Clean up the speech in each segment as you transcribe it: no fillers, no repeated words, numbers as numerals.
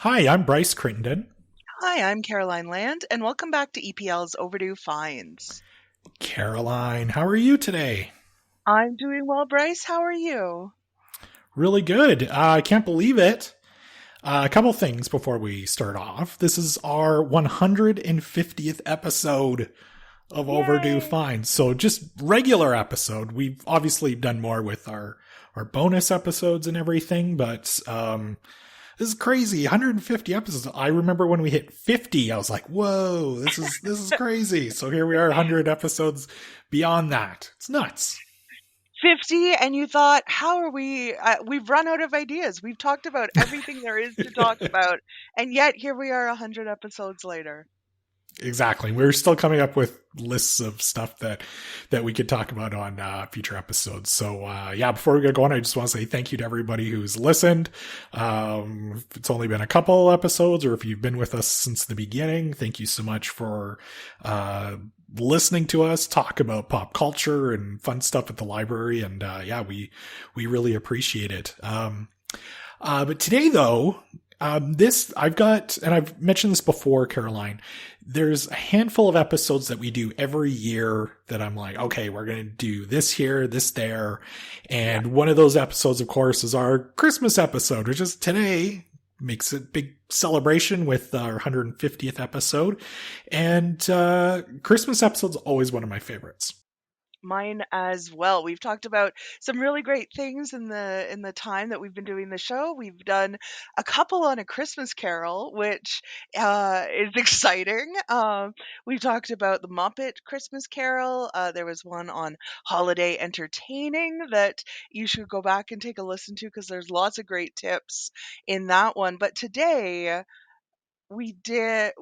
Hi, I'm Bryce Crittenden. Hi, I'm Caroline Land, and welcome back to EPL's Overdue Finds. Caroline, how are you today? I'm doing well, Bryce. How are you? Really good. I can't believe it. A couple things before we start off. This is our 150th episode of Overdue Yay! Finds. So just regular episode. We've obviously done more with our bonus episodes and everything, but this is crazy. 150 episodes. I remember when we hit 50, I was like, "Whoa, this is crazy." So here we are 100 episodes beyond that. It's nuts. 50, and you thought, how are we? We've run out of ideas. We've talked about everything there is to talk about, and yet here we are 100 episodes later. Exactly. We're still coming up with lists of stuff that we could talk about on future episodes. So yeah, before we get going, I just want to say thank you to everybody who's listened. If it's only been a couple episodes, or if you've been with us since the beginning, thank you so much for listening to us talk about pop culture and fun stuff at the library. And yeah, we really appreciate it. But today, though, this I've got, and I've mentioned this before, Caroline. There's a handful of episodes that we do every year that I'm like, okay, we're going to do this here, this there. And one of those episodes, of course, is our Christmas episode, which is today. Makes a big celebration with our 150th episode. And Christmas episode's always one of my favorites. Mine as well. We've talked about some really great things in the time that we've been doing the show. We've done a couple on A Christmas Carol, which is exciting. We've talked about the Muppet Christmas Carol. There was one on holiday entertaining that you should go back and take a listen to because there's lots of great tips in that one. But today we did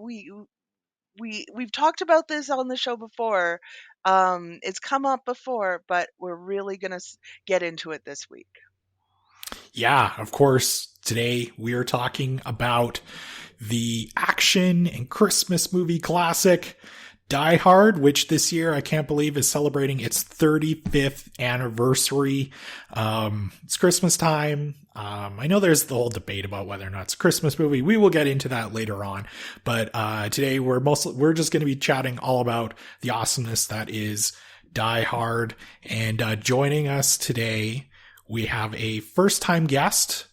we've talked about this on the show before. It's come up before, but we're really gonna get into it this week. Yeah, of course. Today we are talking about the action and Christmas movie classic Die Hard, which this year I can't believe is celebrating its 35th anniversary. It's Christmas time. I know there's the whole debate about whether or not it's a Christmas movie. We will get into that later on. But today we're just going to be chatting all about the awesomeness that is Die Hard. And joining us today, we have a first-time guest.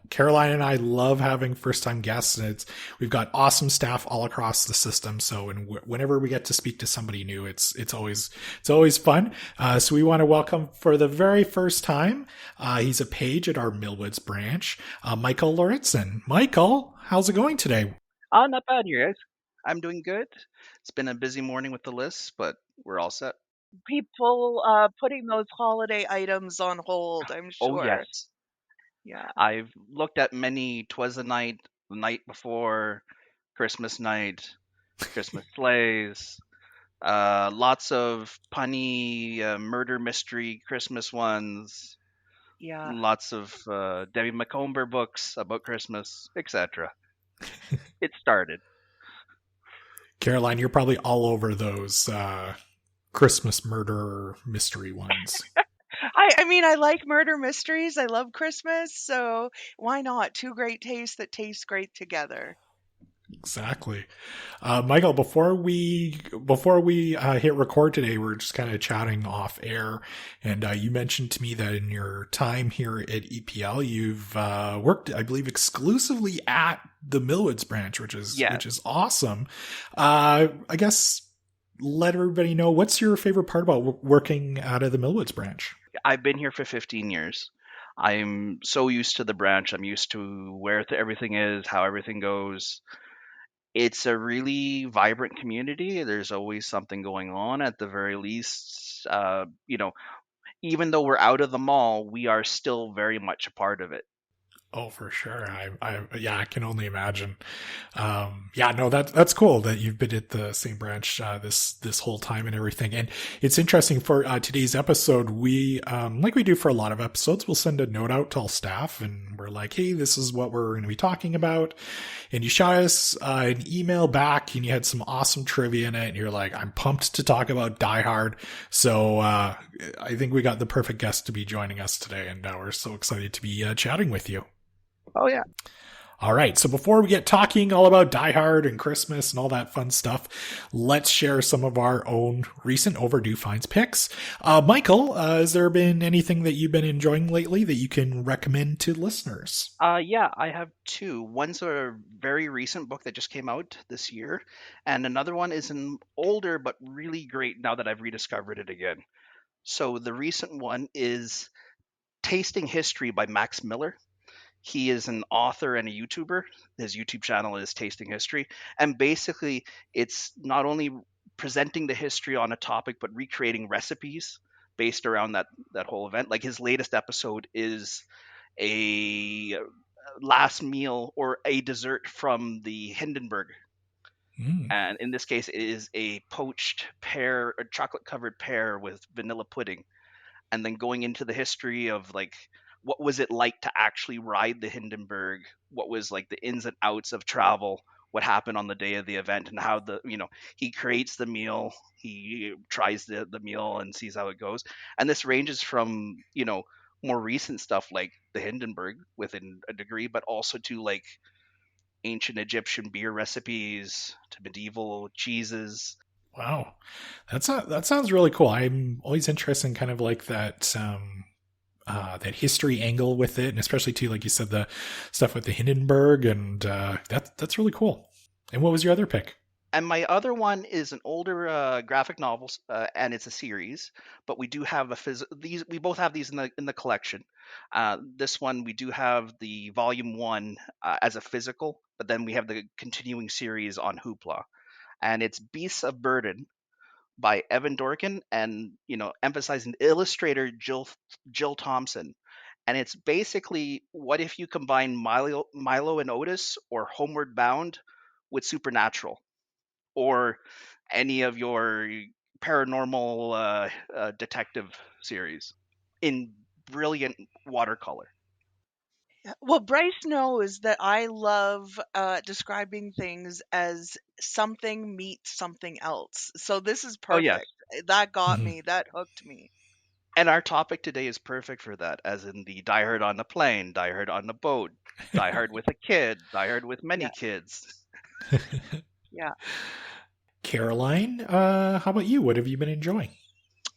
Caroline and I love having first-time guests, and we've got awesome staff all across the system. So, whenever we get to speak to somebody new, it's always fun. So we want to welcome for the very first time. He's a page at our Millwoods branch, Michael Lauritsen. Michael, how's it going today? Oh, not bad, you guys. I'm doing good. It's been a busy morning with the lists, but we're all set. People putting those holiday items on hold, I'm Oh, sure. yes. Yeah. I've looked at many. 'Twas the night before, Christmas night, Christmas sleighs, lots of punny murder mystery Christmas ones, Yeah. lots of Debbie Macomber books about Christmas, etc. It started. Caroline, you're probably all over those Christmas murder mystery ones. I mean, I like murder mysteries. I love Christmas, so why not? Two great tastes that taste great together. Exactly. Michael, before we hit record today, we're just kind of chatting off air, and you mentioned to me that in your time here at EPL, you've worked, I believe, exclusively at the Millwoods branch, which is awesome. I guess let everybody know, what's your favorite part about working out of the Millwoods branch? I've been here for 15 years. I'm so used to the branch. I'm used to where everything is, how everything goes. It's a really vibrant community. There's always something going on. At the very least, even though we're out of the mall, we are still very much a part of it. Oh, for sure. Yeah, I can only imagine. Yeah, no, that's cool that you've been at the same branch, this whole time and everything. And it's interesting for, today's episode, we, like we do for a lot of episodes, we'll send a note out to all staff and we're like, hey, this is what we're going to be talking about. And you shot us, an email back and you had some awesome trivia in it. And you're like, I'm pumped to talk about Die Hard. So, I think we got the perfect guest to be joining us today. And we're so excited to be chatting with you. Oh, yeah. All right. So before we get talking all about Die Hard and Christmas and all that fun stuff, let's share some of our own recent Overdue Finds picks. Michael, has there been anything that you've been enjoying lately that you can recommend to listeners? Yeah, I have two. One's a very recent book that just came out this year, and another one is an older but really great now that I've rediscovered it again. So the recent one is Tasting History by Max Miller. He is an author and a YouTuber. His YouTube channel is Tasting History. And basically, it's not only presenting the history on a topic, but recreating recipes based around that whole event. Like his latest episode is a last meal or a dessert from the Hindenburg. Mm. And in this case, it is a poached pear, a chocolate covered pear with vanilla pudding, and then going into the history of like what was it like to actually ride the Hindenburg, what was like the ins and outs of travel, what happened on the day of the event, and how he creates the meal, he tries the meal and sees how it goes. And this ranges from more recent stuff like the Hindenburg within a degree, but also to like ancient Egyptian beer recipes to medieval cheeses. Wow. That sounds really cool. I'm always interested in kind of like that history angle with it, and especially too, like you said, the stuff with the Hindenburg, and that's really cool. And what was your other pick? And my other one is an older graphic novel, and it's a series. But we do have these. We both have these in the collection. This one we do have the volume one as a physical, but then we have the continuing series on Hoopla, and it's Beasts of Burden by Evan Dorkin, and emphasizing illustrator Jill Thompson. And it's basically, what if you combine Milo and Otis or Homeward Bound with Supernatural, or any of your paranormal detective series in brilliant watercolor. Well, Bryce knows that I love describing things as something meets something else. So this is Oh yes, perfect. That got Mhm. me. That hooked me. and our topic today is perfect for that, as in the Die Hard on the plane, Die Hard on the boat, Die Hard with a kid, Die Hard with many Yeah. kids. Yeah. Caroline, how about you? What have you been enjoying?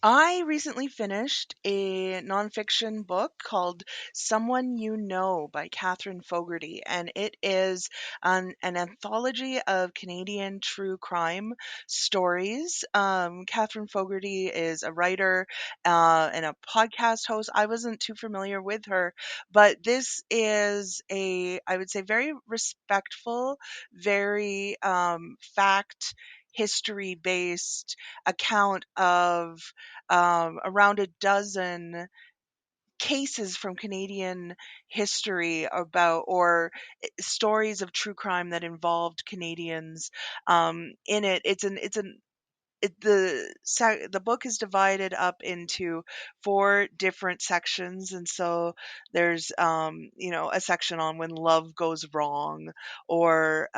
I recently finished a nonfiction book called Someone You Know by Catherine Fogarty, and it is an anthology of Canadian true crime stories. Catherine Fogarty is a writer and a podcast host. I wasn't too familiar with her, but this is I would say, very respectful, very fact history based account of around a dozen cases from Canadian history about, or stories of true crime that involved Canadians in it. The book is divided up into four different sections, and so there's a section on when love goes wrong, or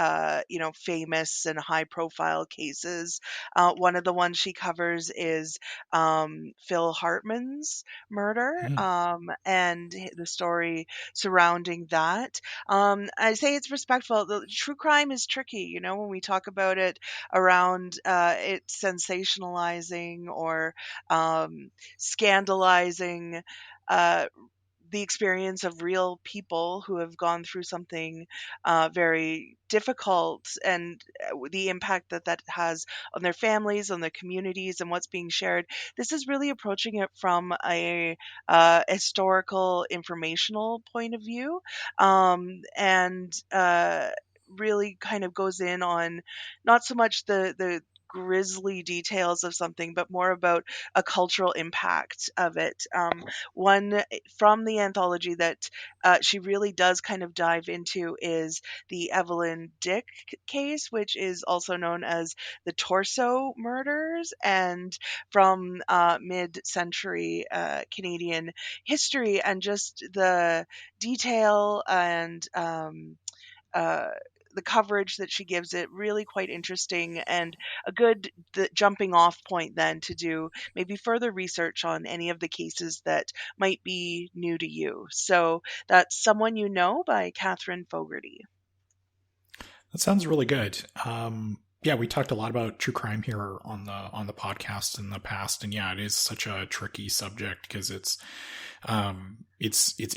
famous and high profile cases. One of the ones she covers is Phil Hartman's murder, Mm. and the story surrounding that. I say it's respectful. The true crime is tricky, when we talk about it around it sensationalizing or scandalizing uh, the experience of real people who have gone through something very difficult, and the impact that that has on their families, on their communities, and what's being shared. This is really approaching it from a historical, informational point of view, and really kind of goes in on not so much the grisly details of something, but more about a cultural impact of it. One from the anthology that she really does kind of dive into is the Evelyn Dick case, which is also known as the Torso murders, and from mid-century Canadian history, and just the detail and uh, the coverage that she gives it, really quite interesting, and a good jumping off point then to do maybe further research on any of the cases that might be new to you. So that's Someone You Know by Catherine Fogarty. That sounds really good. Yeah, we talked a lot about true crime here on the podcast in the past, and yeah, it is such a tricky subject because it's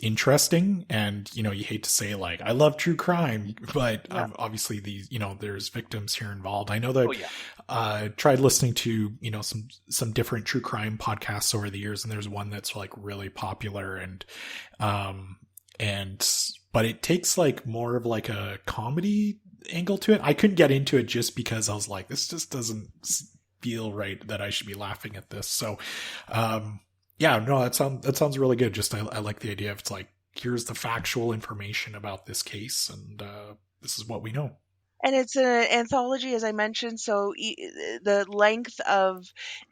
interesting, and you hate to say like I love true crime, but Yeah. obviously these there's victims here involved. I know that Oh yeah. tried listening to some different true crime podcasts over the years, and there's one that's like really popular, um and but it takes like more of like a comedy angle to it. I couldn't get into it just because I was like, this just doesn't feel right that I should be laughing at this. So, yeah, no, that sounds really good. Just I like the idea of it's like here's the factual information about this case, and this is what we know. And it's an anthology, as I mentioned, so the length of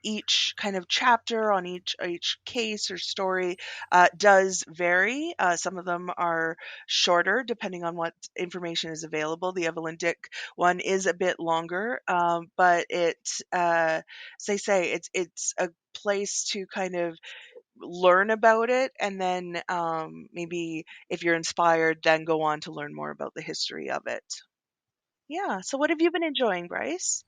each kind of chapter on each case or story does vary. Some of them are shorter, depending on what information is available. The Evelyn Dick one is a bit longer, but as they say, it's a place to kind of learn about it, and then maybe if you're inspired, then go on to learn more about the history of it. Yeah. So what have you been enjoying, Bryce?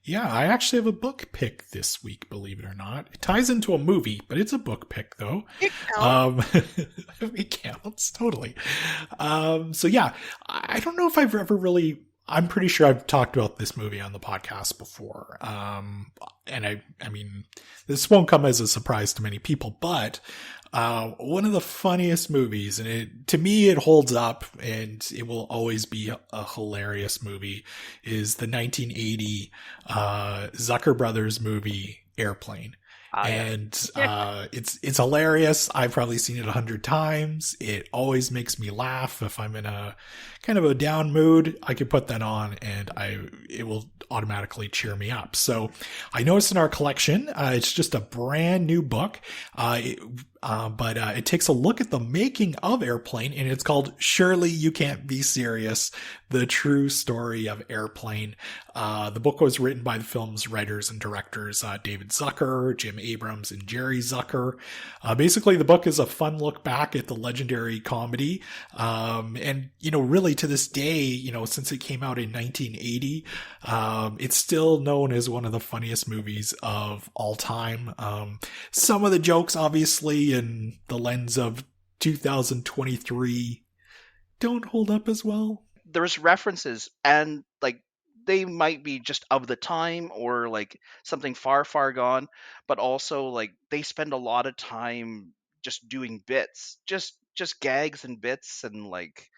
Yeah, I actually have a book pick this week, believe it or not. It ties into a movie, but it's a book pick though. It counts. It counts, totally. So yeah, I don't know if I've ever really, I'm pretty sure I've talked about this movie on the podcast before. And I mean, this won't come as a surprise to many people, but one of the funniest movies, and to me it holds up, and it will always be a hilarious movie, is the 1980 Zucker Brothers movie Airplane. Yeah. And it's hilarious. I've probably seen it 100 times. It always makes me laugh. If I'm in a kind of a down mood, I could put that on, and it will automatically cheer me up. So I noticed in our collection, it's just a brand new book. But it takes a look at the making of Airplane, and it's called Surely You Can't Be Serious, The True Story of Airplane. The book was written by the film's writers and directors, David Zucker, Jim Abrams, and Jerry Zucker. Basically, the book is a fun look back at the legendary comedy. And, really to this day, since it came out in 1980, it's still known as one of the funniest movies of all time. Some of the jokes, obviously, in the lens of 2023, don't hold up as well. There's references, and like they might be just of the time or like something far, far gone, but also like they spend a lot of time just doing bits, just gags and bits, and like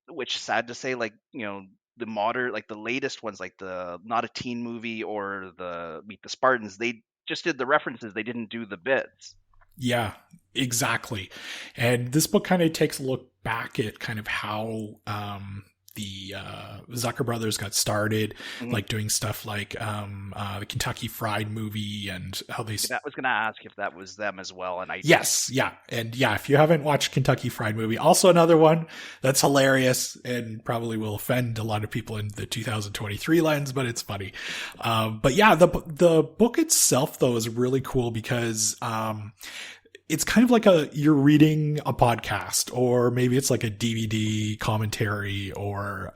which sad to say, like the modern, like the latest ones, like the Not a Teen Movie or the Meet the Spartans, they just did the references, they didn't do the bits. Yeah, exactly. And this book kind of takes a look back at kind of how the Zucker brothers got started, like doing stuff like the Kentucky Fried Movie, and how they. I was going to ask if that was them as well, and I. Yes, yeah, and yeah. If you haven't watched Kentucky Fried Movie, also another one that's hilarious and probably will offend a lot of people in the 2023 lens, but it's funny. But yeah, the book itself though is really cool because it's kind of like you're reading a podcast, or maybe it's like a DVD commentary or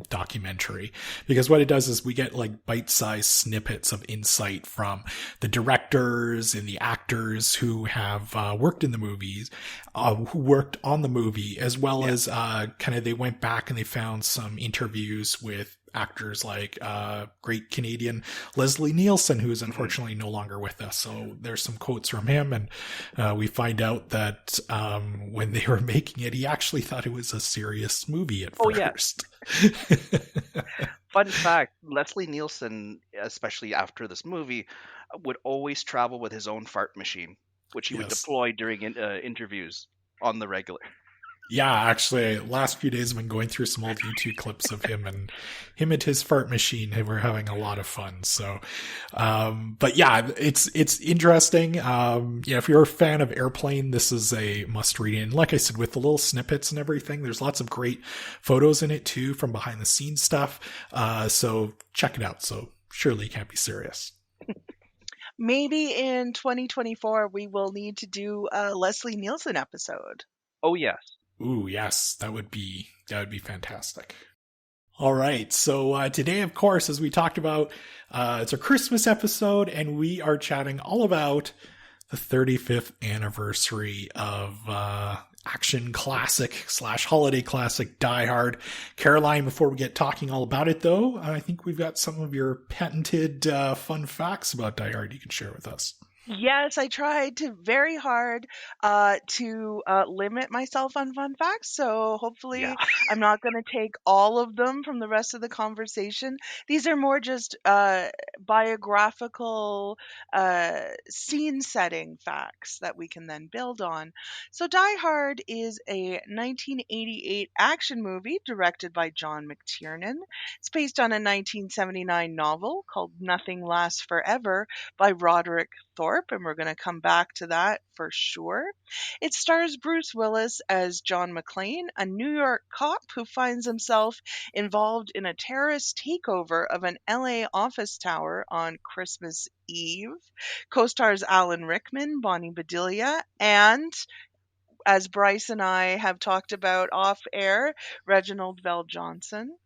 documentary, because what it does is we get like bite-sized snippets of insight from the directors and the actors who have worked in the movies, who worked on the movie, as well as kind of they went back and they found some interviews with actors like great Canadian Leslie Nielsen, who is unfortunately no longer with us. So there's some quotes from him, and we find out that when they were making it, he actually thought it was a serious movie at first. Fun fact, Leslie Nielsen, especially after this movie, would always travel with his own fart machine, which he would deploy during interviews on the regular. Yeah, actually, last few days I've been going through some old YouTube clips of him and his fart machine, and we're having a lot of fun. So, but yeah, it's interesting. If you're a fan of Airplane, this is a must read. And like I said, with the little snippets and everything, there's lots of great photos in it too, from behind the scenes stuff. So check it out. So surely you can't be serious. Maybe in 2024 we will need to do a Leslie Nielsen episode. Oh yes. Ooh, yes, that would be fantastic. All right. So today, of course, as we talked about, it's a Christmas episode, and we are chatting all about the 35th anniversary of action classic slash holiday classic Die Hard. Caroline, before we get talking all about it, though, I think we've got some of your patented fun facts about Die Hard you can share with us. Yes, I tried to very hard to limit myself on fun facts. So Yeah. hopefully, I'm not going to take all of them from the rest of the conversation. These are more just biographical, scene setting facts that we can then build on. So, Die Hard is a 1988 action movie directed by John McTiernan. It's based on a 1979 novel called Nothing Lasts Forever by Roderick Thorpe, and we're going to come back to that for sure. It stars Bruce Willis as John McClane, a New York cop who finds himself involved in a terrorist takeover of an LA office tower on Christmas Eve. Co stars Alan Rickman, Bonnie Bedelia, and as Bryce and I have talked about off air, Reginald Vell Johnson.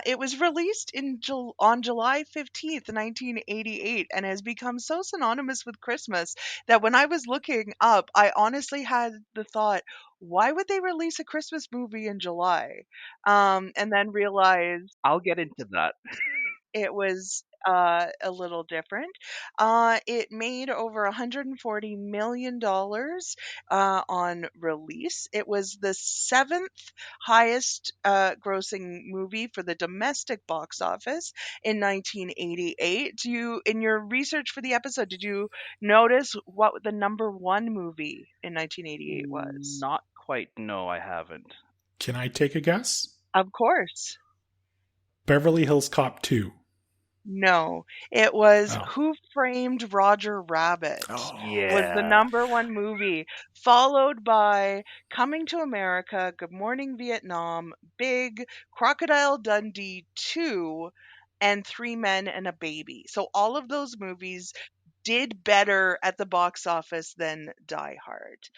It was released on July 15th, 1988, and has become so synonymous with Christmas that when I was looking up, I honestly had the thought, why would they release a Christmas movie in July? And then realized I'll get into that. it was a little different. It made over $140 million on release. It was the seventh highest grossing movie for the domestic box office in 1988. In your research for the episode, did you notice what the number one movie in 1988 was? Not quite. No, I haven't. Can I take a guess? Of course. Beverly Hills Cop 2. No, it was Oh. Who Framed Roger Rabbit Oh. was the Yeah. number one movie, followed by Coming to America, Good Morning Vietnam, Big, Crocodile Dundee 2, and Three Men and a Baby. So all of those movies did better at the box office than Die Hard.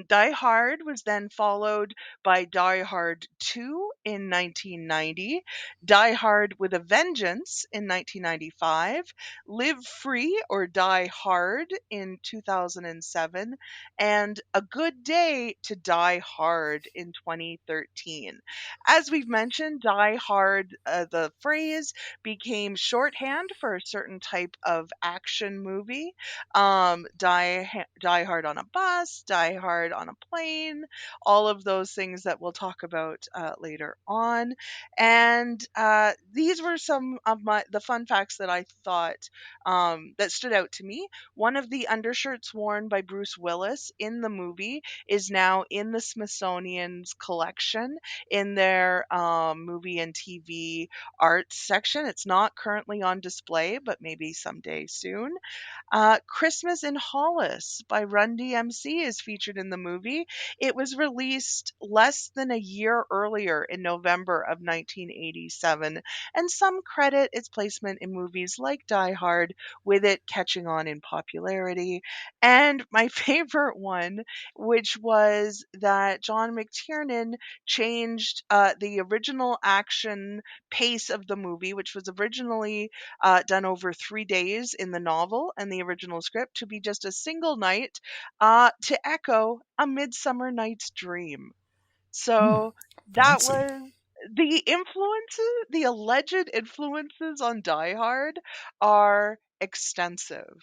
Die Hard was then followed by Die Hard 2 in 1990, Die Hard with a Vengeance in 1995, Live Free or Die Hard in 2007, and A Good Day to Die Hard in 2013. As we've mentioned, Die Hard, the phrase, became shorthand for a certain type of action movie. Die Hard on a bus, Die Hard on a plane, all of those things that we'll talk about later on. And these were some of the fun facts that I thought that stood out to me. One of the undershirts worn by Bruce Willis in the movie is now in the Smithsonian's collection in their movie and TV arts section. It's not currently on display, but maybe someday soon. Christmas in Hollis by Run DMC is featured in the movie. It was released less than a year earlier in November of 1987, and some credit its placement in movies like Die Hard with it catching on in popularity. And my favorite one, which was that John McTiernan changed the original action pace of the movie, which was originally done over 3 days in the novel and the original script, to be just a single night to echo A Midsummer Night's Dream. So that Fancy. was the influences, the alleged influences on Die Hard are extensive.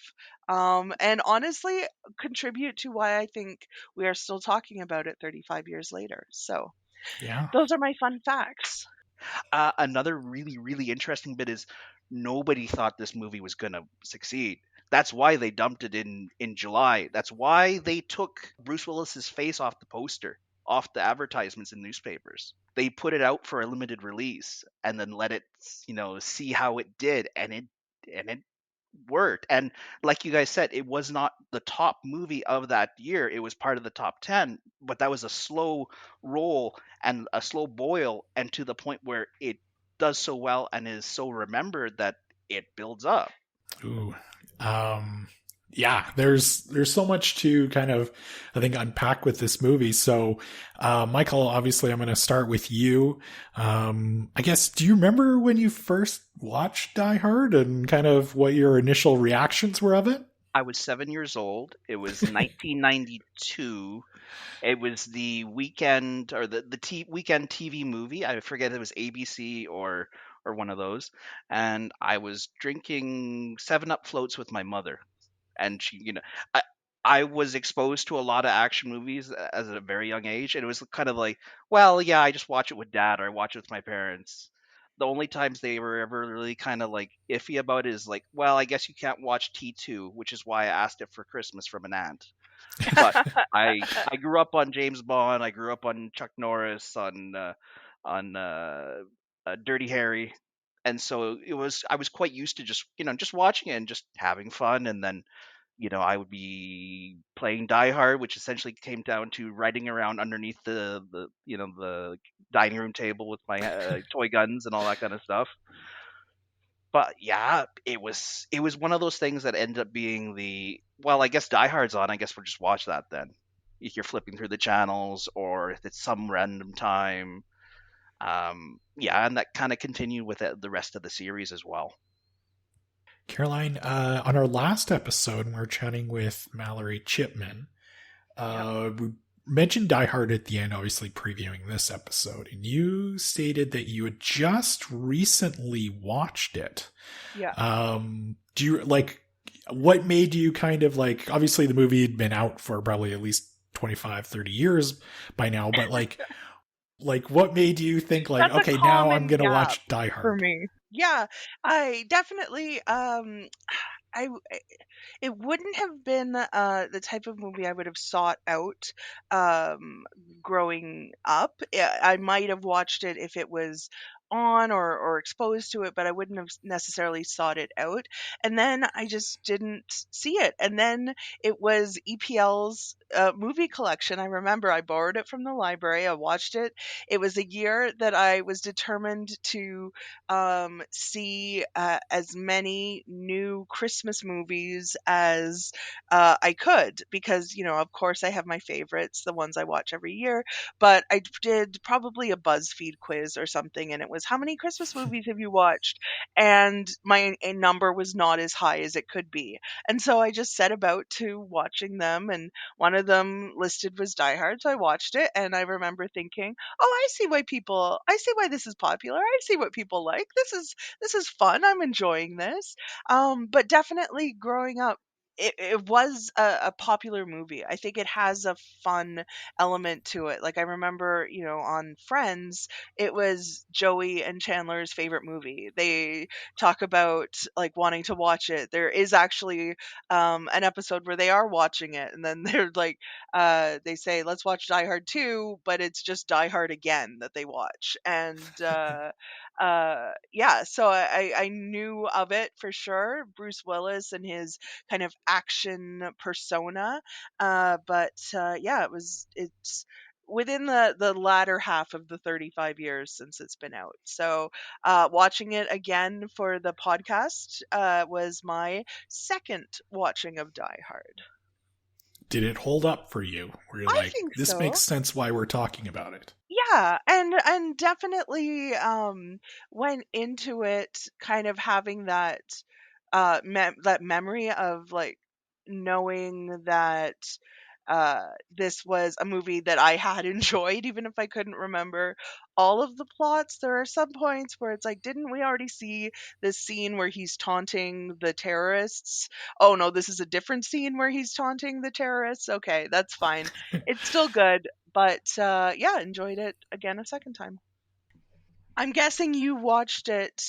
And honestly, contribute to why I think we are still talking about it 35 years later. So Yeah. those are my fun facts. Another really, really interesting bit is nobody thought this movie was going to succeed. That's why they dumped it in July. That's why they took Bruce Willis's face off the poster, off the advertisements in newspapers. They put it out for a limited release and then let it, see how it did, and it worked. And like you guys said, it was not the top movie of that year. It was part of the top 10, but that was a slow roll and a slow boil, and to the point where it does so well and is so remembered that it builds up. Ooh. Yeah, there's so much to kind of, I think, unpack with this movie. So, Michael, obviously I'm going to start with you. I guess, do you remember when you first watched Die Hard and kind of what your initial reactions were of it? I was 7 years old. It was 1992. It was the weekend or the weekend TV movie. I forget if it was ABC or one of those. And I was drinking 7 Up floats with my mother, and she, I I was exposed to a lot of action movies as a very young age, and it was kind of like, well, yeah, I just watch it with dad or I watch it with my parents. The only times they were ever really kind of like iffy about it is like, well, I guess you can't watch T2, which is why I asked it for Christmas from an aunt. But I grew up on James Bond. I grew up on Chuck Norris, on Dirty Harry, and so I was quite used to just just watching it and just having fun. And then I would be playing Die Hard, which essentially came down to riding around underneath the dining room table with my toy guns and all that kind of stuff. But yeah, it was one of those things that ended up being well, I guess Die Hard's on. I guess we'll just watch that then. If you're flipping through the channels, or if it's some random time. Yeah, and that kind of continued with the rest of the series as well. Caroline, on our last episode, when we were chatting with Mallory Chipman, we mentioned Die Hard at the end, obviously previewing this episode, and you stated that you had just recently watched it. Yeah. Do you what made you kind of like, obviously the movie had been out for probably at least 25, 30 years by now, but like what made you think like, That's a okay, now I'm common going to gap watch Die for Hard? me. Yeah, I definitely I it wouldn't have been the type of movie I would have sought out um growing up. I might have watched it if it was on or exposed to it, but I wouldn't have necessarily sought it out. And then I just didn't see it. And then it was EPL's movie collection. I remember I borrowed it from the library. I watched it. It was a year that I was determined to see as many new Christmas movies as I could, because, of course, I have my favorites, the ones I watch every year. But I did probably a BuzzFeed quiz or something, and it was, how many Christmas movies have you watched? And my number was not as high as it could be. And so I just set about to watching them, and one of them listed was Die Hard. So I watched it, and I remember thinking, oh, I see why this is popular. I see what people like. This is fun. I'm enjoying this. But definitely growing up, it was a popular movie. I think it has a fun element to it. Like I remember, on Friends, it was Joey and Chandler's favorite movie. They talk about like wanting to watch it. There is actually an episode where they are watching it, and then they're like, they say, let's watch Die Hard 2, but it's just Die Hard again that they watch. And yeah, so I knew of it for sure, Bruce Willis and his kind of action persona. But yeah, it's within the latter half of the 35 years since it's been out. So watching it again for the podcast was my second watching of Die Hard. Did it hold up for you? Were you I like, think this so. makes sense why we're talking about it? Yeah, and definitely went into it kind of having that that memory of like knowing that this was a movie that I had enjoyed, even if I couldn't remember all of the plots. There are some points where it's like, didn't we already see this scene where he's taunting the terrorists? Oh no, this is a different scene where he's taunting the terrorists. Okay, that's fine. It's still good, but yeah, enjoyed it again a second time. I'm guessing you watched it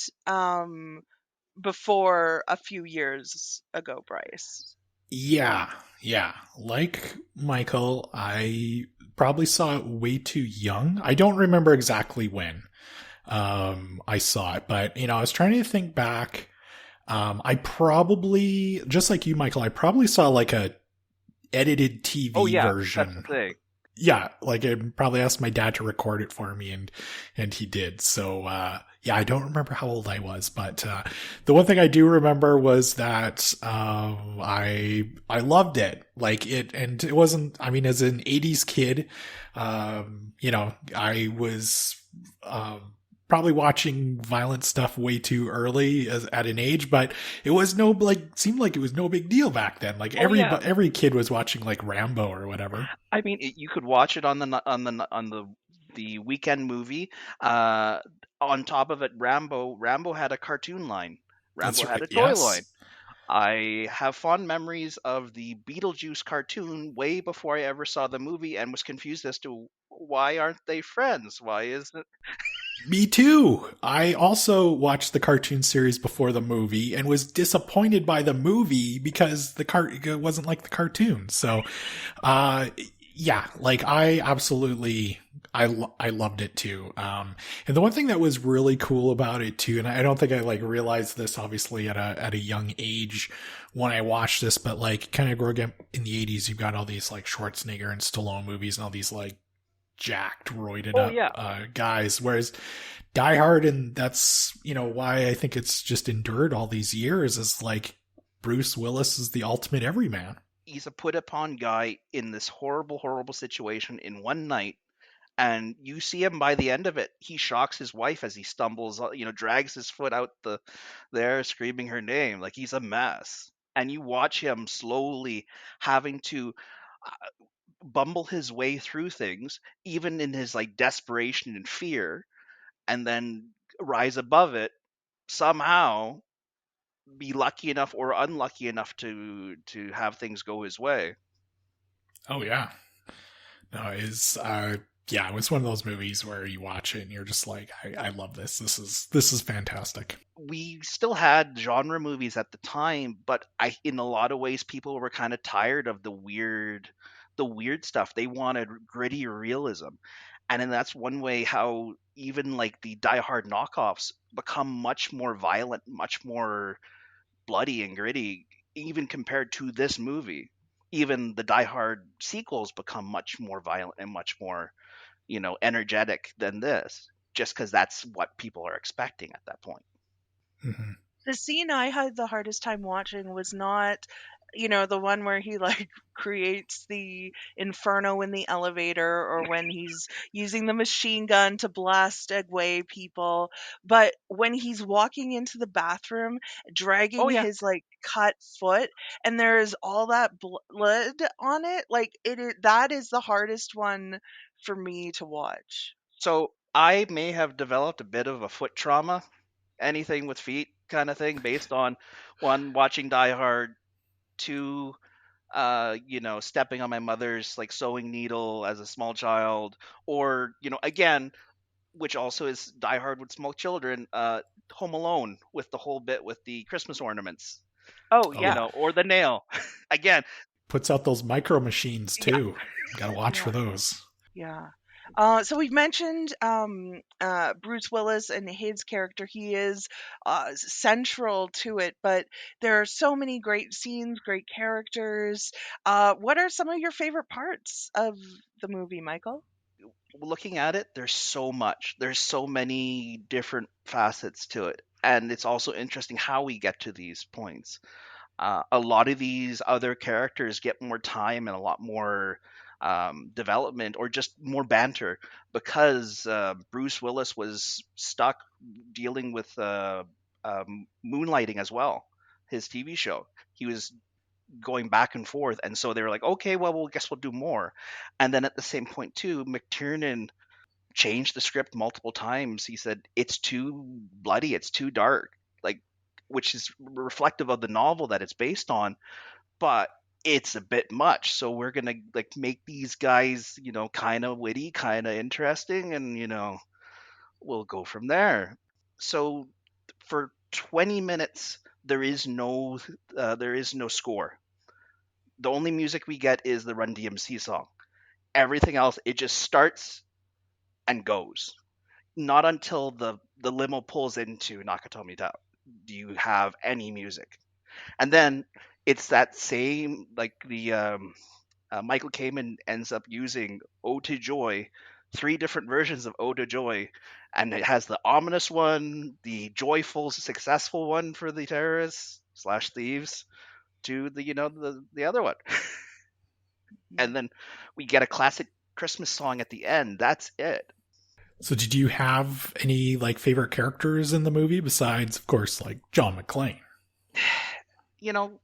before a few years ago, Bryce. Yeah, yeah. Like Michael, I probably saw it way too young. I don't remember exactly when I saw it, but I was trying to think back. I probably, just like you, Michael, I probably saw like a edited Oh TV yeah, that's the version. thing. yeah, like I probably asked my dad to record it for me, and he did. So yeah, I don't remember how old I was, but the one thing I do remember was that I loved it, like it, and it wasn't. I mean, as an '80s kid, I was. Probably watching violent stuff way too early at an age, but it was no, like, seemed like it was no big deal back then. Like Oh yeah, every kid was watching like Rambo or whatever. I mean, you could watch it on the weekend movie. Uh, on top of it, Rambo had a cartoon line. That's Rambo had right. a toy line. Yes. I have fond memories of the Beetlejuice cartoon way before I ever saw the movie and was confused as to why aren't they friends? Why isn't Me too. I also watched the cartoon series before the movie and was disappointed by the movie because it wasn't like the cartoon. So, uh, yeah, like I absolutely, I loved it too. And the one thing that was really cool about it too, and I don't think I like realized this obviously at a young age when I watched this, but like kind of growing up in the '80s, you've got all these like Schwarzenegger and Stallone movies and all these like jacked, roided Oh up yeah. guys. Whereas Die Hard, and that's why I think it's just endured all these years, is like Bruce Willis is the ultimate everyman. He's a put upon guy in this horrible, horrible situation in one night, and you see him by the end of it. He shocks his wife as he stumbles, drags his foot out there, screaming her name like he's a mess. And you watch him slowly having to bumble his way through things, even in his like desperation and fear, and then rise above it somehow, be lucky enough or unlucky enough to have things go his way. Oh yeah, no, is yeah, it was one of those movies where you watch it and you're just like, I love this. This is fantastic. We still had genre movies at the time, but I in a lot of ways people were kind of tired of the weird stuff. They wanted gritty realism. And then that's one way how even like the Die Hard knockoffs become much more violent, much more bloody and gritty, even compared to this movie. Even the Die Hard sequels become much more violent and much more, energetic than this, just because that's what people are expecting at that point. Hmm. The scene I had the hardest time watching was not, the one where he like creates the inferno in the elevator or when he's using the machine gun to blast away people, but when he's walking into the bathroom Oh dragging yeah. his like cut foot and there's all that blood on it, like that is the hardest one for me to watch. So I may have developed a bit of a foot trauma, anything with feet kind of thing, based on one watching Die Hard, two, stepping on my mother's like sewing needle as a small child, or again, which also is Die Hard with small children, Home Alone with the whole bit with the Christmas ornaments, Oh Oh, yeah. or the nail. Again, puts out those micro machines yeah. too. Got to watch for Yeah. those. Yeah. So we've mentioned Bruce Willis and his character. He is central to it, but there are so many great scenes, great characters. What are some of your favorite parts of the movie, Michael? Looking at it, there's so much. There's so many different facets to it. And it's also interesting how we get to these points. A lot of these other characters get more time and a lot more development or just more banter because Bruce Willis was stuck dealing with moonlighting as well, his TV show. He was going back and forth, and so they were like, okay, well, we'll guess we'll do more. And then at the same point too, McTiernan changed the script multiple times. He said it's too bloody, it's too dark, like, which is reflective of the novel that it's based on, but it's a bit much. So we're gonna like make these guys, kind of witty, kind of interesting, and we'll go from there. So for 20 minutes, there is no score. The only music we get is the Run DMC song. Everything else, it just starts and goes. Not until the limo pulls into Nakatomi Town do you have any music. And then it's that same, like, the Michael Kamen ends up using Ode to Joy, three different versions of Ode to Joy, and it has the ominous one, the joyful, successful one for the terrorists slash thieves, to the the other one, and then we get a classic Christmas song at the end. That's it. So did you have any like favorite characters in the movie besides, of course, like John McClane? You know,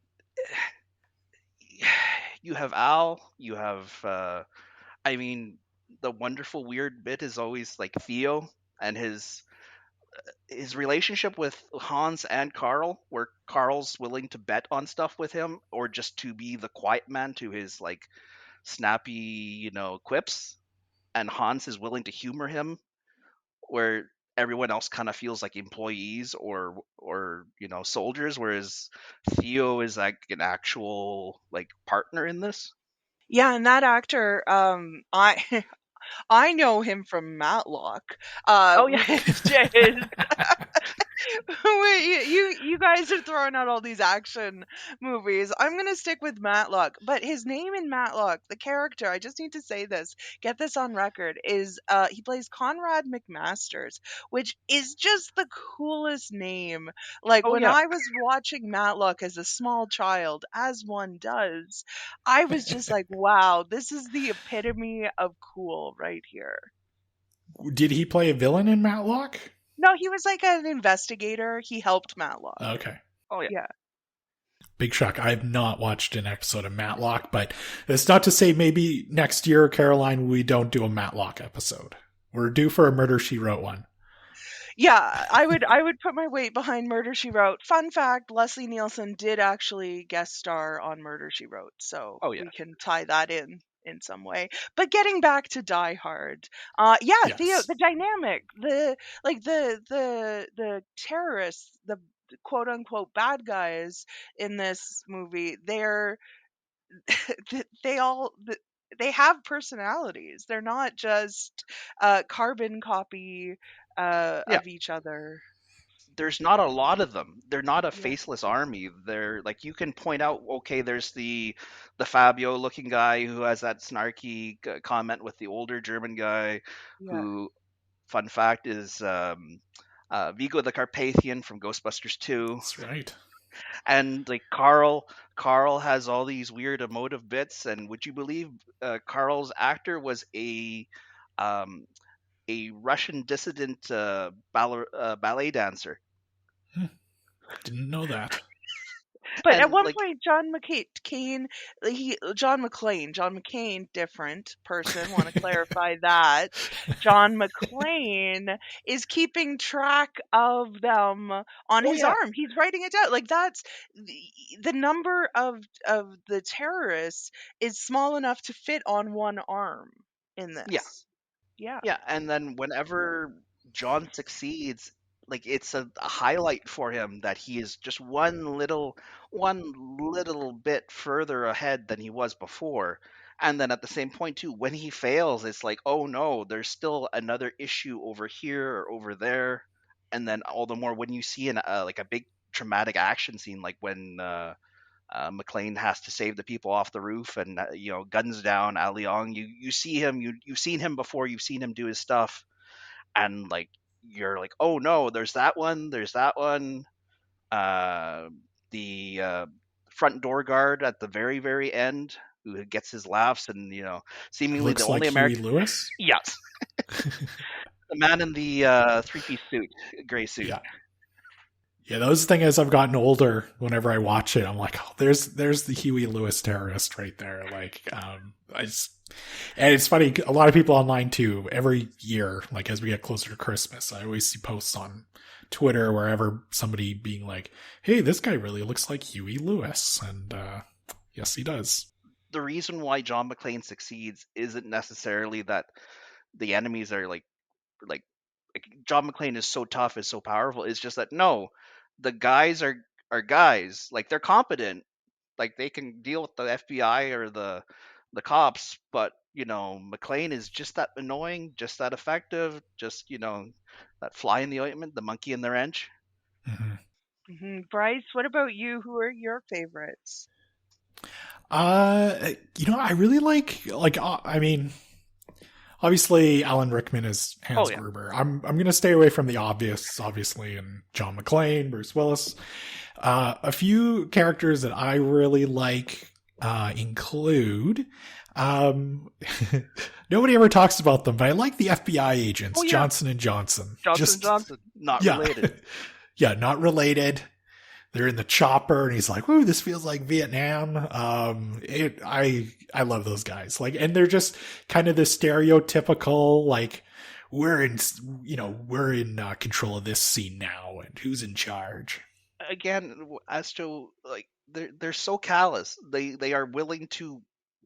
you have Al, you have I mean, the wonderful weird bit is always like Theo and his relationship with Hans and Carl, where Carl's willing to bet on stuff with him or just to be the quiet man to his like snappy, quips, and Hans is willing to humor him where everyone else kind of feels like employees or soldiers, whereas Theo is like an actual like partner in this. Yeah, and that actor, I I know him from Matlock, Oh yeah. which is wait, you guys are throwing out all these action movies. I'm gonna stick with Matlock, but his name in Matlock, the character, I just need to say this, get this on record, is he plays Conrad McMasters, which is just the coolest name. Like Oh when yeah. I was watching Matlock as a small child, as one does, I was just like, wow, this is the epitome of cool right here. Did he play a villain in Matlock? No, he was like an investigator. He helped Matlock. Okay. Oh yeah. Yeah. Big shock. I have not watched an episode of Matlock, but it's not to say maybe next year, Caroline, we don't do a Matlock episode. We're due for a Murder She Wrote one. Yeah, I would put my weight behind Murder She Wrote. Fun fact, Leslie Nielsen did actually guest star on Murder She Wrote, so Oh yeah. we can tie that in some way. But getting back to Die Hard, yeah, Theo, Yes. the dynamic, the like the terrorists, the quote unquote bad guys in this movie, they all they have personalities. They're not just carbon copy Yeah. of each other. There's not a lot of them. They're not a Yeah, faceless army. They're like, you can point out, okay, there's the Fabio looking guy who has that snarky comment with the older German guy yeah. who, fun fact, is Vigo the Carpathian from Ghostbusters 2. That's right. And like Carl has all these weird emotive bits, and would you believe Carl's actor was um, a Russian dissident ballet dancer. Hmm. Didn't know that. But at And one like, point, John McCain, different person. Want to clarify that. John McClane is keeping track of them on oh his yeah, arm. He's writing it down. Like that's the number of the terrorists is small enough to fit on one arm in yeah, this. Yeah, yeah. And then whenever John succeeds, like it's a highlight for him that he is just one little bit further ahead than he was before. And then at the same point too, when he fails, it's like, oh no, there's still another issue over here or over there. And then all the more when you see like a big traumatic action scene, like when McLean has to save the people off the roof and guns down A Leong. You see him. You've seen him before. You've seen him do his stuff, and like you're like, oh no, there's that one. There's that one. Uh, the front door guard at the very end who gets his laughs and seemingly the Looks like only Huey American. Lewis. Yes, the man in the three-piece suit, gray suit. Yeah. Yeah, those thing as I've gotten older, whenever I watch it, I'm like, oh, there's the Huey Lewis terrorist right there. Like, and it's funny, a lot of people online too, every year, like as we get closer to Christmas, I always see posts on Twitter, wherever, somebody being like, hey, this guy really looks like Huey Lewis. And, yes, he does. The reason why John McClane succeeds isn't necessarily that the enemies are like John McClane is so tough, is so powerful. It's just that no, the guys are guys. Like they're competent. Like they can deal with the FBI or the cops, but McClane is just that annoying, just that effective, just that fly in the ointment, the monkey in the wrench. Mm-hmm. Bryce, what about you? Who are your favorites? I really I mean, obviously Alan Rickman is Oh Hans yeah. Gruber. I'm gonna stay away from the obvious, obviously, and John McClane, Bruce Willis. A few characters that I really like include. Um, Nobody ever talks about them, but I like the FBI agents, Oh yeah. Johnson and Johnson. Johnson Johnson, not Yeah, related. yeah, not related. They're in the chopper, and he's like, "Ooh, this feels like Vietnam." I love those guys. Like, and they're just kind of the stereotypical like, we're in, we're in control of this scene now, and who's in charge? Again, as to like they're so callous. They are willing to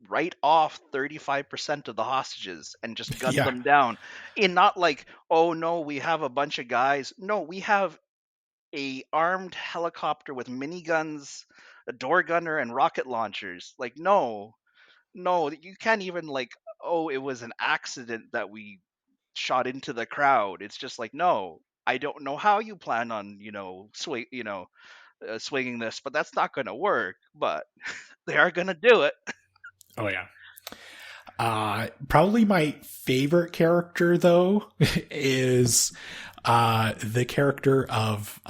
write off 35% of the hostages and just gun Yeah, them down. In not like, oh no, we have a bunch of guys. No, we have a armed helicopter with miniguns, a door gunner, and rocket launchers. Like, no, no, you can't even like, oh, it was an accident that we shot into the crowd. It's just like, no, I don't know how you plan on, swinging this, but that's not going to work. But they are going to do it. oh yeah. Probably my favorite character though is the character of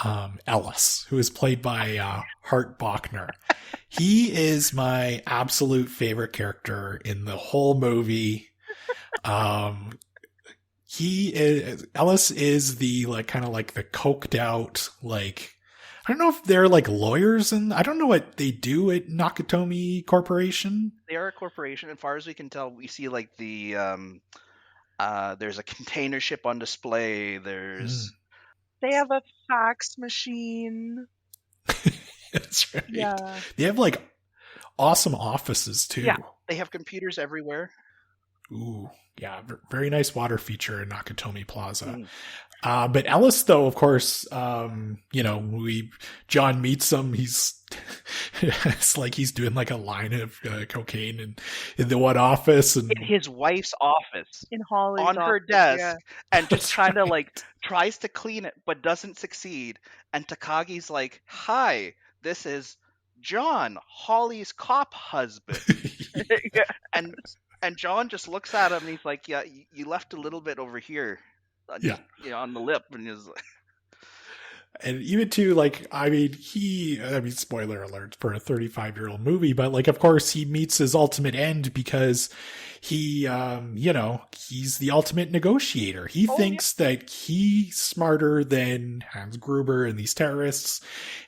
Ellis, who is played by Hart Bachner. He is my absolute favorite character in the whole movie. Um, Ellis is the like kind of like the coked out like. I don't know if they're like lawyers, and I don't know what they do at Nakatomi Corporation. They are a corporation. As far as we can tell, we see like there's a container ship on display. There's They have a fax machine. That's right. Yeah. They have like awesome offices too. Yeah. They have computers everywhere. Ooh, yeah, very nice water feature in Nakatomi Plaza. But Ellis, though, of course, John meets him. He's it's like he's doing like a line of cocaine in the one office, and In his wife's office, In Holly's on her office, desk, yeah. and just trying to like tries to clean it but doesn't succeed. And Takagi's like, "Hi, this is John, Holly's cop husband." Yeah. And John just looks at him and he's like, "Yeah, you left a little bit over here, yeah. on the lip." And he's like, And even to like, spoiler alert for a 35-year-old movie, but like, of course, he meets his ultimate end because he, he's the ultimate negotiator. He thinks that he's smarter than Hans Gruber and these terrorists.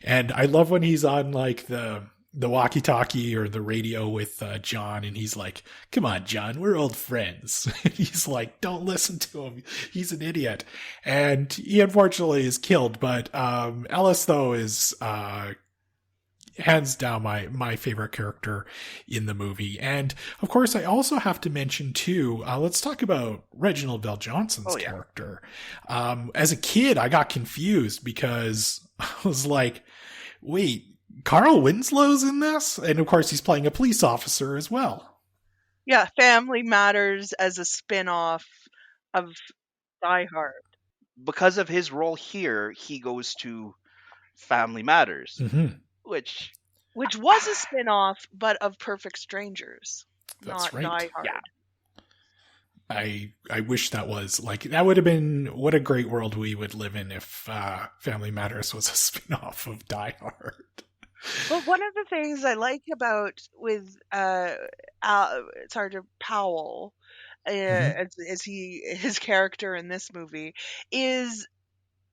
And I love when he's on like the walkie-talkie or the radio with John, and he's like, "Come on, John, we're old friends." He's like, "Don't listen to him. He's an idiot." And he unfortunately is killed. But Ellis, though, is hands down my favorite character in the movie. And of course, I also have to mention too, let's talk about Reginald Bell Johnson's character. As a kid, I got confused because I was like, wait, Carl Winslow's in this? And of course, he's playing a police officer as well. Yeah, Family Matters as a spin-off of Die Hard. because of his role here, he goes to Family Matters, which was a spin-off, but of Perfect Strangers, That's not right. Die Hard. Yeah. I wish that was like, that would have been, what a great world we would live in if Family Matters was a spin-off of Die Hard. But one of the things I like about with Sergeant Powell, as his character in this movie, is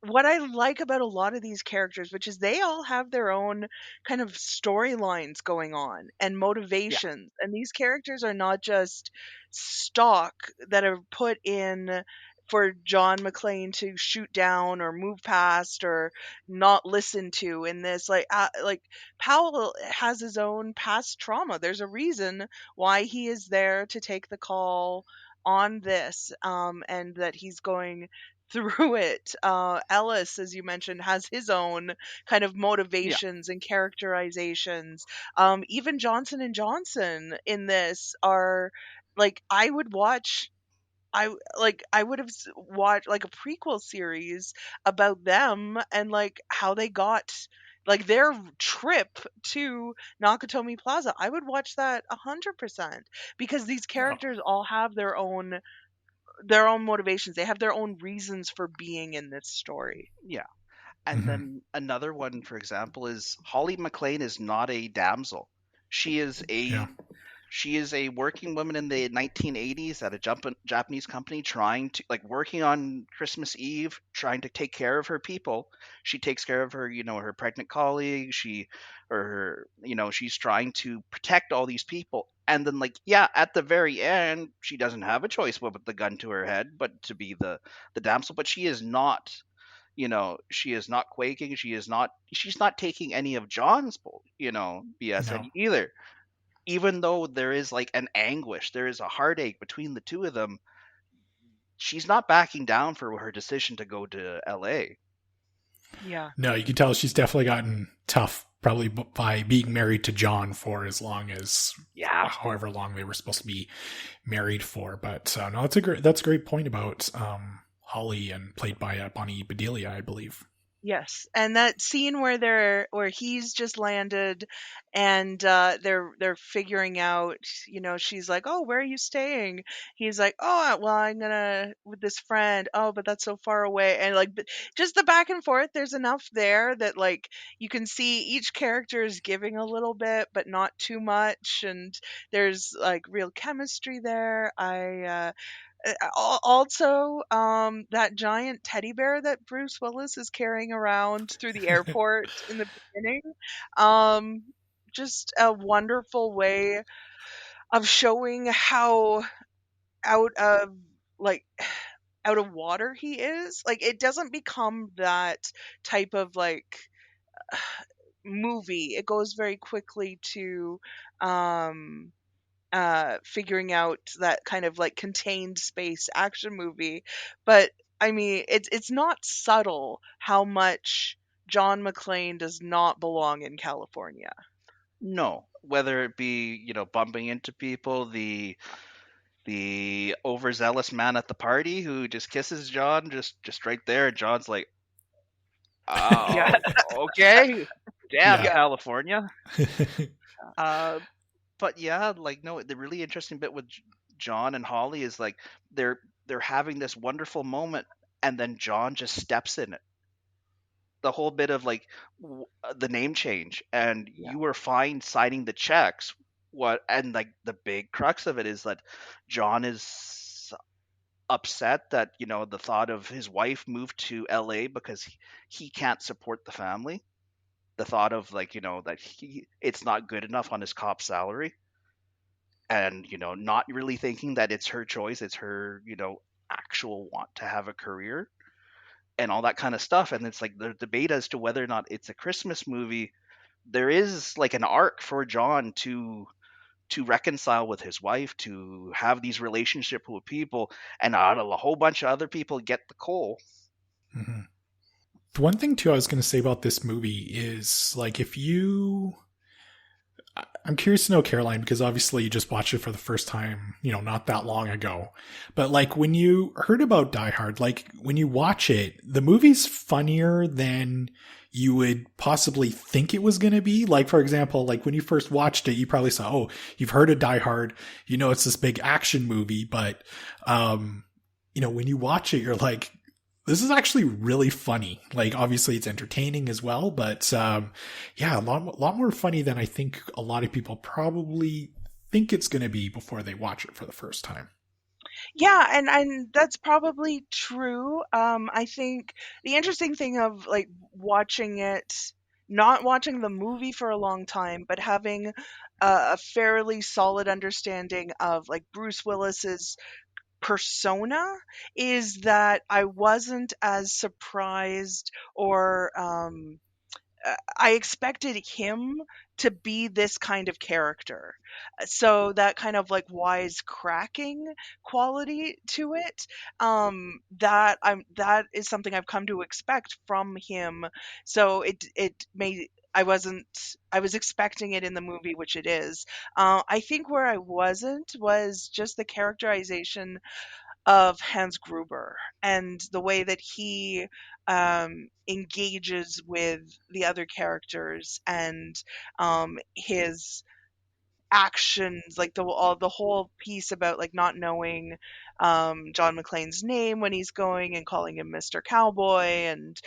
what I like about a lot of these characters, which is they all have their own kind of storylines going on and motivations. And these characters are not just stock that are put in for John McClane to shoot down or move past or not listen to in this. Like Powell has his own past trauma. There's a reason why he is there to take the call on this, and that he's going through it. Ellis, as you mentioned, has his own kind of motivations and characterizations. Even Johnson and Johnson in this are like, I would watch. I would have watched like a prequel series about them and like how they got like their trip to Nakatomi Plaza, I would watch that 100% because these Oh, characters all have their own motivations. They have their own reasons for being in this story. Yeah. And hmm then another one, for example, is Holly McLean is not a damsel. She is yeah, a she is a working woman in the 1980s at a Japanese company trying to like working on Christmas Eve, trying to take care of her people. She takes care of her, her pregnant colleague, she's trying to protect all these people. And then like, yeah, at the very end, she doesn't have a choice but with the gun to her head, but to be the damsel, but she is not she is not quaking. She's not taking any of John's, BS no. either. Even though there is like an anguish, there is a heartache between the two of them, she's not backing down for her decision to go to LA. Yeah. No, you can tell she's definitely gotten tough, probably by being married to John for as long as Yeah. however long they were supposed to be married for. But no, that's a great point about Holly and played by Bonnie Bedelia, I believe. Yes, and that scene where he's just landed, and they're figuring out, she's like, "Oh, where are you staying?" He's like, "Oh, well, I'm gonna with this friend." "Oh, but that's so far away." And like, just the back and forth. There's enough there that like you can see each character is giving a little bit, but not too much, and there's like real chemistry there. Also, that giant teddy bear that Bruce Willis is carrying around through the airport in the beginning, um, just a wonderful way of showing how out of like out of water he is. Like it doesn't become that type of like movie. It goes very quickly to um figuring out that kind of like contained space action movie. But I mean, it's not subtle how much John McClane does not belong in California. No, whether it be bumping into people, the overzealous man at the party who just kisses John just right there, and John's like, Yeah, oh, okay, damn Yeah. yeah, California. Uh, but yeah, like no, the really interesting bit with John and Holly is like they're having this wonderful moment, and then John just steps in it. The whole bit of like the name change, and yeah, you were fine signing the checks. What and like the big crux of it is that John is upset that the thought of his wife moved to LA because he can't support the family. The thought of like that it's not good enough on his cop salary, and not really thinking that it's her choice, it's her actual want to have a career and all that kind of stuff. And it's like the debate as to whether or not it's a Christmas movie. There is like an arc for John to reconcile with his wife, to have these relationships with people, and out of a whole bunch of other people get the coal. hmm The one thing too I was going to say about this movie is like I'm curious to know, Caroline, because obviously you just watched it for the first time, not that long ago. But like when you heard about Die Hard, like when you watch it, the movie's funnier than you would possibly think it was going to be. Like, for example, like when you first watched it, you probably saw, oh, you've heard of Die Hard, it's this big action movie. But, when you watch it, you're like, this is actually really funny. Like, obviously it's entertaining as well, but, yeah, a lot more funny than I think a lot of people probably think it's going to be before they watch it for the first time. yeah, and that's probably true. I think the interesting thing of like watching it, not watching the movie for a long time, but having a fairly solid understanding of like Bruce Willis's persona is that I wasn't as surprised or I expected him to be this kind of character. So that kind of like wise cracking quality to it, that is something I've come to expect from him. So it may I was expecting it in the movie, which it is. I think where I wasn't was just the characterization of Hans Gruber and the way that he engages with the other characters and his actions, like the whole piece about like not knowing John McClane's name when he's going and calling him Mr. Cowboy and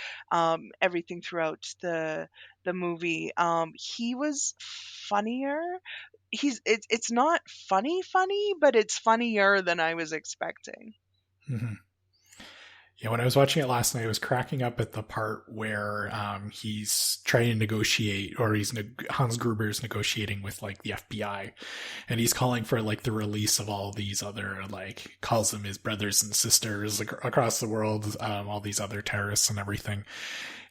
everything throughout the movie. He was funnier. It's not funny, but it's funnier than I was expecting. Mm-hmm. Yeah, when I was watching it last night, I was cracking up at the part where he's trying to negotiate, or Hans Gruber's negotiating with like the FBI, and he's calling for like the release of all these other, like, calls them his brothers and sisters across the world, all these other terrorists and everything.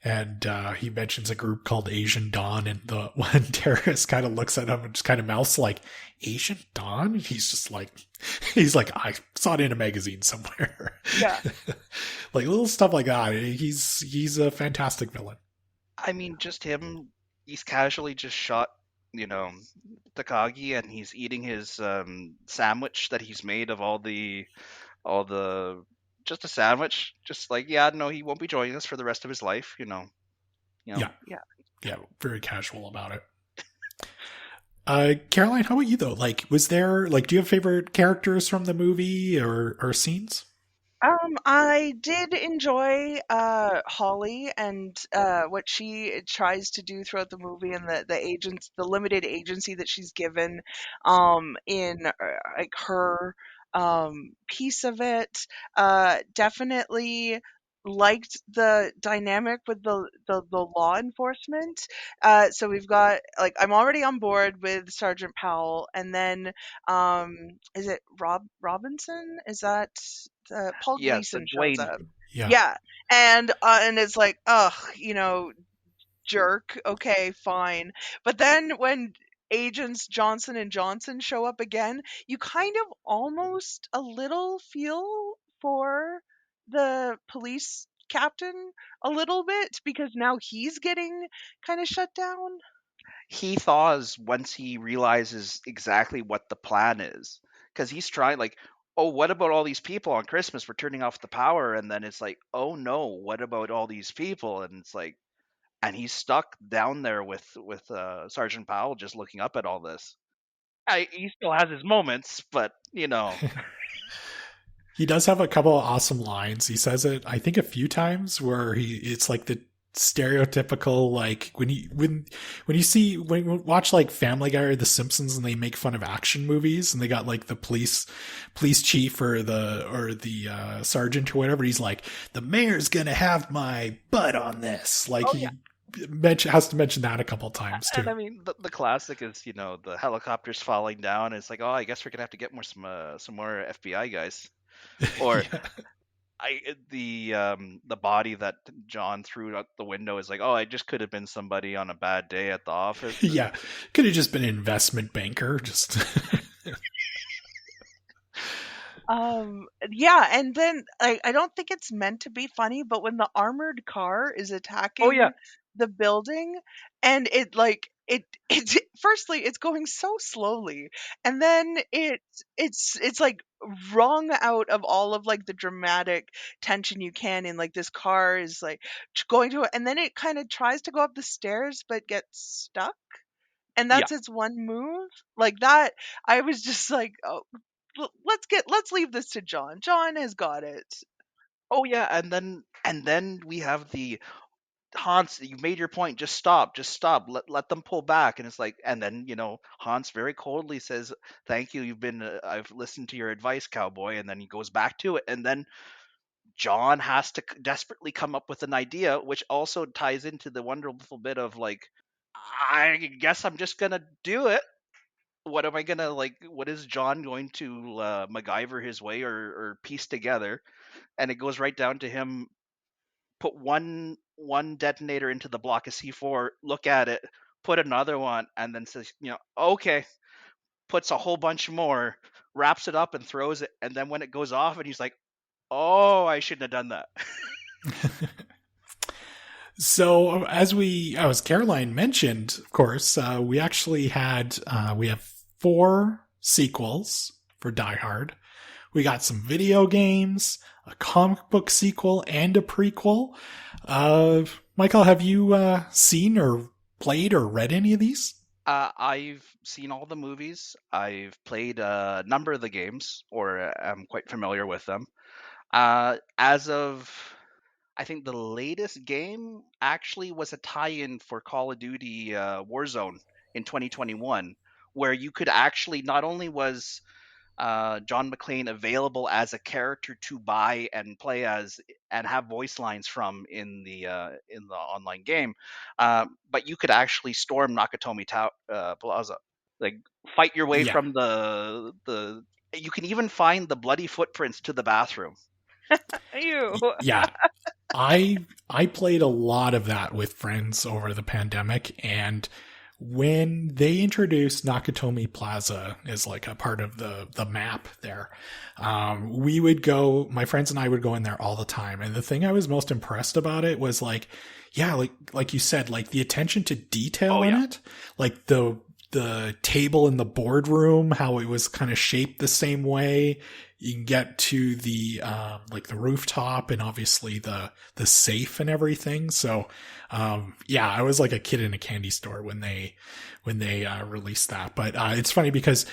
And he mentions a group called Asian Dawn, and the one terrorist kind of looks at him and just kind of mouths like, Asian Dawn? And he's like, I saw it in a magazine somewhere. Yeah. Like little stuff like that. He's a fantastic villain. I mean, just him. He's casually just shot, Takagi, and he's eating his sandwich that he's made of all the just a sandwich. Just like, yeah, no, he won't be joining us for the rest of his life. Yeah. Yeah. Very casual about it. Caroline, how about you though? Like, was there like, do you have favorite characters from the movie or scenes? I did enjoy Holly and what she tries to do throughout the movie, and the limited agency that she's given in like her piece of it. Definitely liked the dynamic with the law enforcement. So we've got, like, I'm already on board with Sergeant Powell, and then is it Robinson? Is that Paul Yeah, so Gleason shows Dwayne. up? Yeah. Yeah, and it's like, ugh, jerk. Okay, fine. But then when agents Johnson and Johnson show up again, you kind of almost a little feel for the police captain a little bit, because now he's getting kind of shut down. He thaws once he realizes exactly what the plan is, because he's trying, like, oh, what about all these people on Christmas? We're turning off the power, and then it's like, oh no, what about all these people? And it's like, and he's stuck down there with Sergeant Powell, just looking up at all this. He still has his moments, but He does have a couple of awesome lines. He says it, I think, a few times where it's like the stereotypical, like when you watch like Family Guy or The Simpsons and they make fun of action movies and they got like the police chief or the sergeant or whatever. He's like, the mayor's gonna have my butt on this. Like, Oh, yeah. has to mention that a couple times too. And I mean, the classic is, the helicopters falling down. It's like, oh, I guess we're gonna have to get some more FBI guys. Or Yeah. the body that John threw out the window is like, oh, I just could have been somebody on a bad day at the office. Yeah, could have just been an investment banker. Just Yeah, and then I don't think it's meant to be funny, but when the armored car is attacking Oh yeah, the building, and it's firstly it's going so slowly, and then it's like wrung out of all of like the dramatic tension you can in, like, this car is like going to, and then it kind of tries to go up the stairs but gets stuck, and yeah. that's its one move like that. I was just like, oh, let's leave this to John. John has got it. Oh yeah, and then we have the Hans. You made your point. Just stop. Just stop. Let them pull back. And it's like, and then Hans very coldly says, "Thank you. I've listened to your advice, cowboy." And then he goes back to it. And then John has to desperately come up with an idea, which also ties into the wonderful bit of like, I guess I'm just gonna do it. What am I gonna like? What is John going to MacGyver his way or piece together? And it goes right down to him put one detonator into the block of C4, look at it, put another one, and then says, okay, puts a whole bunch more, wraps it up and throws it, and then when it goes off, and he's like, oh, I shouldn't have done that. So as Caroline mentioned, of course, we actually we have 4 sequels for Die Hard. We got some video games, a comic book sequel, and a prequel. Michael, have you seen or played or read any of these? I've seen all the movies. I've played a number of the games, or I'm quite familiar with them. As of, I think the latest game actually was a tie-in for Call of Duty Warzone in 2021, where you could actually not only was John McClane available as a character to buy and play as and have voice lines from in the online game, but you could actually storm Plaza, like fight your way Yeah. from the. You can even find the bloody footprints to the bathroom. You. Yeah. I played a lot of that with friends over the pandemic, and when they introduced Nakatomi Plaza as like a part of the map there, we would go, my friends and I would go in there all the time. And the thing I was most impressed about it was like, yeah, like you said, like the attention to detail in it, like the table in the boardroom, how it was kind of shaped the same way. You can get to the like the rooftop and obviously the safe and everything. So yeah, I was like a kid in a candy store when they released that. But it's funny because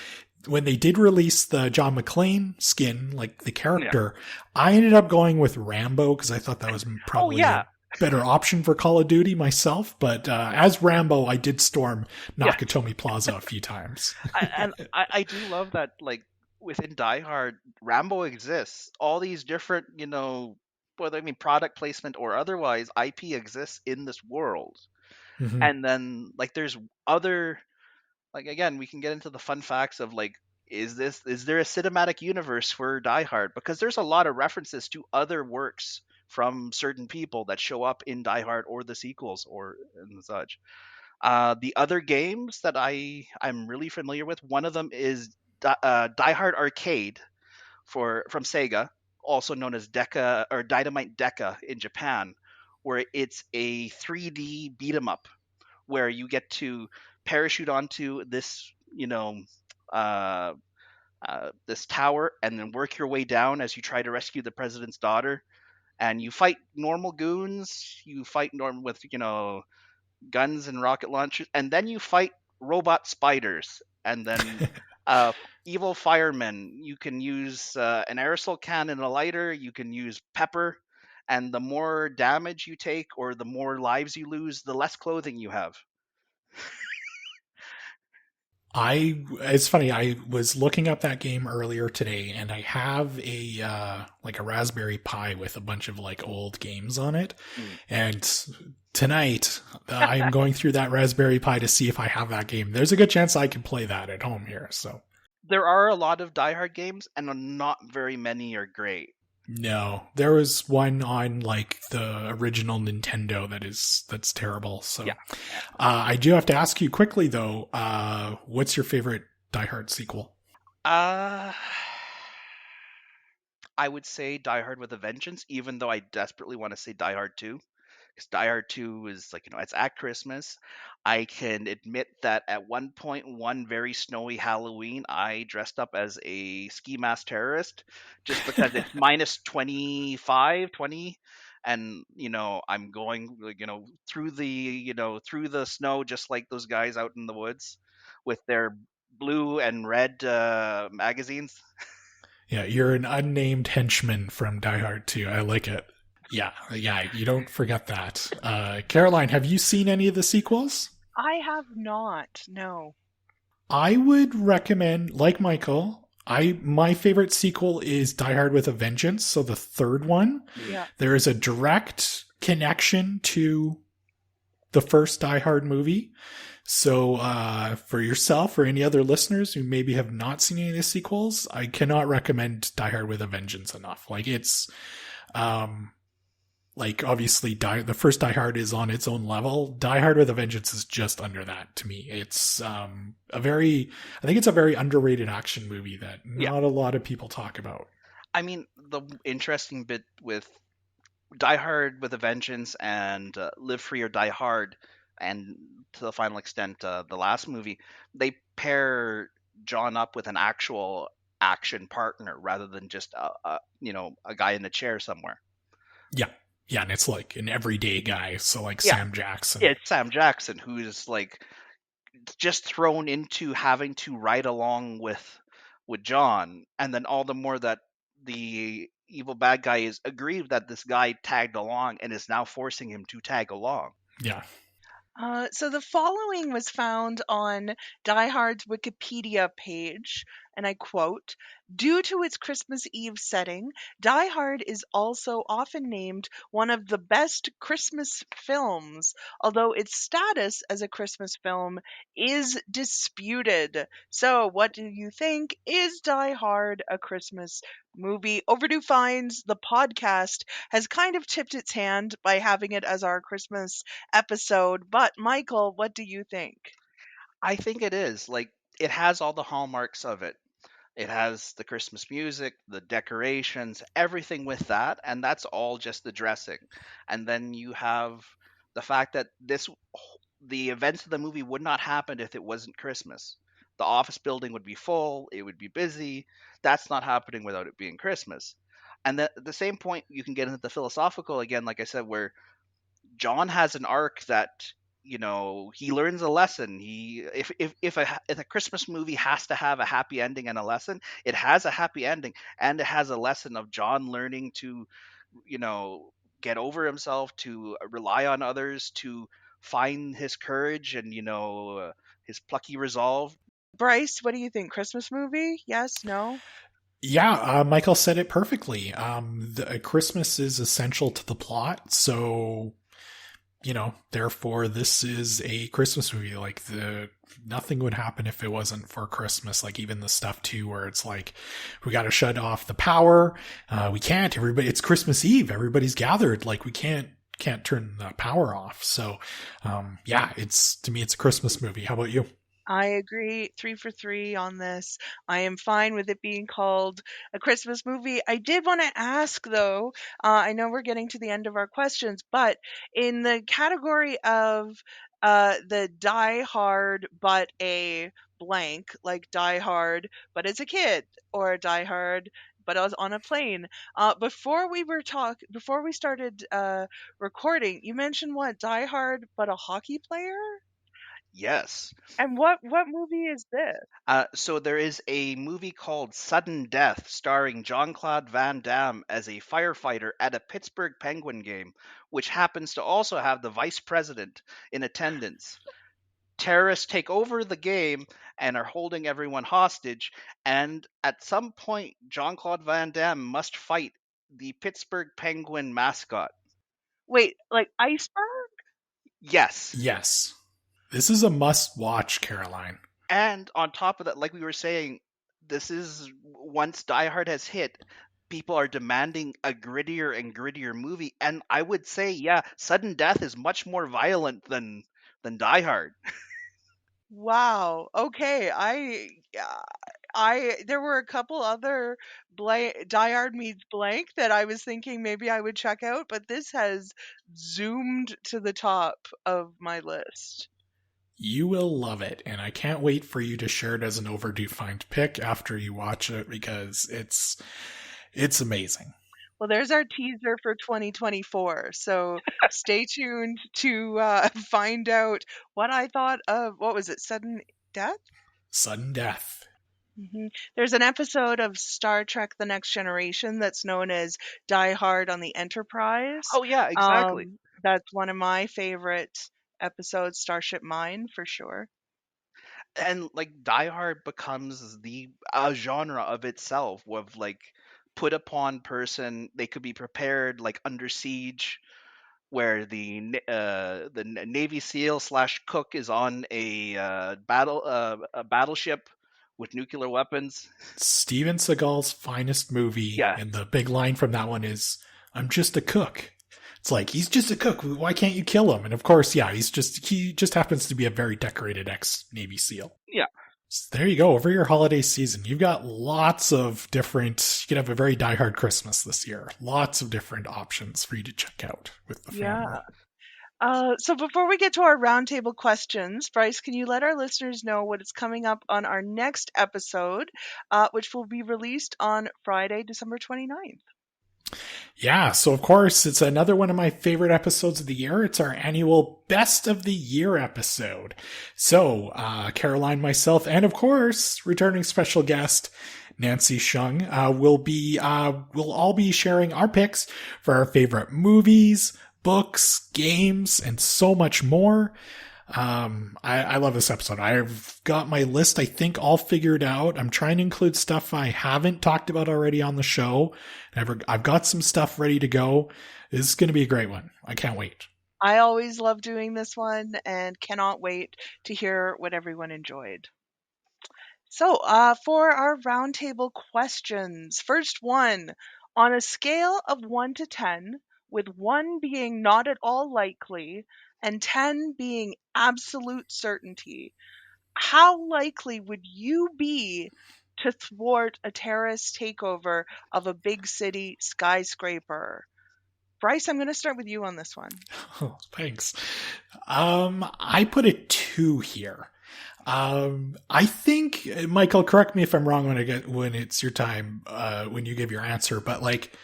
when they did release the John McClane skin, like the character, I ended up going with Rambo because I thought that was probably a better option for Call of Duty myself. But as Rambo, I did storm Nakatomi Plaza a few times. I do love that, like, within Die Hard, Rambo exists. All these different, whether I mean product placement or otherwise, IP exists in this world. Mm-hmm. And then, like, there's other, like, again, we can get into the fun facts of, like, is there a cinematic universe for Die Hard? Because there's a lot of references to other works from certain people that show up in Die Hard or the sequels or and such. The other games that I'm really familiar with, one of them is Die Hard Arcade from Sega, also known as Deca or Dynamite Deca in Japan, where it's a 3D beat 'em up where you get to parachute onto this, uh, this tower and then work your way down as you try to rescue the president's daughter. And you fight normal goons, you fight with, guns and rocket launchers, and then you fight robot spiders, and then evil firemen. You can use an aerosol can and a lighter. You can use pepper, and the more damage you take or the more lives you lose, the less clothing you have. It's funny, I was looking up that game earlier today and I have a like a Raspberry Pi with a bunch of like old games on it. And tonight I'm going through that Raspberry Pi to see if I have that game. There's a good chance I can play that at home here. So there are a lot of Die Hard games and not very many are great. No, there was one on like the original Nintendo that's terrible. So I do have to ask you quickly though, what's your favorite Die Hard sequel? I would say Die Hard with a Vengeance, even though I desperately want to say Die Hard 2. Because Die Hard 2 is like, it's at Christmas. I can admit that at one point, one very snowy Halloween, I dressed up as a ski mask terrorist just because it's minus 25, 20. And, I'm going, through through the snow, just like those guys out in the woods with their blue and red magazines. Yeah, you're an unnamed henchman from Die Hard 2. I like it. Yeah, you don't forget that. Caroline, have you seen any of the sequels? I have not, no. I would recommend, like Michael, my favorite sequel is Die Hard with a Vengeance, so the third one. Yeah. There is a direct connection to the first Die Hard movie. So for yourself or any other listeners who maybe have not seen any of the sequels, I cannot recommend Die Hard with a Vengeance enough. Like it's like obviously the first Die Hard is on its own level. Die Hard with a Vengeance is just under that to me. It's I think it's a very underrated action movie that not a lot of people talk about. I mean, the interesting bit with Die Hard with a Vengeance and Live Free or Die Hard, and to the final extent, the last movie, they pair John up with an actual action partner rather than just a guy in a chair somewhere. Yeah. Yeah, and it's like an everyday guy, so like Yeah. Sam Jackson. It's Sam Jackson, who's like just thrown into having to ride along with John, and then all the more that the evil bad guy is aggrieved that this guy tagged along and is now forcing him to tag along. Yeah. So the following was found on Die Hard's Wikipedia page, and I quote, "Due to its Christmas Eve setting, Die Hard is also often named one of the best Christmas films, although its status as a Christmas film is disputed." So what do you think? Is Die Hard a Christmas movie? Overdue finds the podcast has kind of tipped its hand by having it as our Christmas episode. But Michael, what do you think? I think it is. Like, it has all the hallmarks of it. It has the Christmas music, the decorations, everything with that, and that's all just the dressing. And then you have the fact that the events of the movie would not happen if it wasn't Christmas. The office building would be full, it would be busy. That's not happening without it being Christmas. And at the same point, you can get into the philosophical again, like I said, where John has an arc that he learns a lesson. If a Christmas movie has to have a happy ending and a lesson, it has a happy ending, and it has a lesson of John learning to get over himself, to rely on others, to find his courage and his plucky resolve. Bryce, what do you think? Christmas movie? Yes, no? Yeah, Michael said it perfectly. Christmas is essential to the plot, so therefore this is a Christmas movie. Like nothing would happen if it wasn't for Christmas. Like even the stuff too, where it's like, we got to shut off the power. We can't, it's Christmas Eve. Everybody's gathered. Like we can't turn the power off. So, to me, it's a Christmas movie. How about you? I agree. 3 for 3 on this. I am fine with it being called a Christmas movie. I did want to ask, though, I know we're getting to the end of our questions, but in the category of the Die Hard but a blank, like Die Hard but as a kid, or Die Hard but I was on a plane. Before we started recording, you mentioned what, Die Hard but a hockey player? Yes. And what movie is this? So there is a movie called Sudden Death starring Jean-Claude Van Damme as a firefighter at a Pittsburgh Penguin game, which happens to also have the vice president in attendance. Terrorists take over the game and are holding everyone hostage, and at some point Jean-Claude Van Damme must fight the Pittsburgh Penguin mascot. Wait, like Iceberg? Yes. Yes. This is a must-watch, Caroline. And on top of that, like we were saying, this is, once Die Hard has hit, people are demanding a grittier and grittier movie. And I would say, yeah, Sudden Death is much more violent than Die Hard. Wow. Okay. There were a couple other Die Hard meets blank that I was thinking maybe I would check out, but this has zoomed to the top of my list. You will love it, and I can't wait for you to share it as an Overdue Find pick after you watch it, because it's amazing. Well, there's our teaser for 2024. So stay tuned to find out what I thought of, what was it, Sudden Death? Sudden Death. Mm-hmm. There's an episode of Star Trek The Next Generation that's known as Die Hard on the Enterprise. Oh, yeah, exactly. That's one of my favorite episodes, Starship Mine, for sure. And like Die Hard becomes a genre of itself, with like put upon person. They could be prepared like under siege, where the Navy SEAL / cook is on a battleship with nuclear weapons. Steven Seagal's finest movie, Yeah. And the big line from that one is, "I'm just a cook." It's like, he's just a cook. Why can't you kill him? And of course, yeah, he just happens to be a very decorated ex-Navy SEAL. Yeah. So there you go. Over your holiday season, you've got lots of different, you can have a very diehard Christmas this year. Lots of different options for you to check out with the family. So before we get to our roundtable questions, Bryce, can you let our listeners know what is coming up on our next episode, which will be released on Friday, December 29th? Yeah, so of course, it's another one of my favorite episodes of the year. It's our annual Best of the Year episode. So, Caroline, myself, and of course, returning special guest, Nancy Shung, we'll all be sharing our picks for our favorite movies, books, games, and so much more. I love this episode. I've got my list, I think, all figured out. I'm trying to include stuff I haven't talked about already on the show. I've got some stuff ready to go. This is going to be a great one. I can't wait. I always love doing this one and cannot wait to hear what everyone enjoyed. So, for our roundtable questions, first one, on a scale of 1 to 10, with 1 being not at all likely and 10 being absolute certainty, how likely would you be to thwart a terrorist takeover of a big city skyscraper? Bryce, I'm going to start with you on this one. Oh, thanks. I put a 2 here. I think, Michael, correct me if I'm wrong when it's your time, when you give your answer, but like,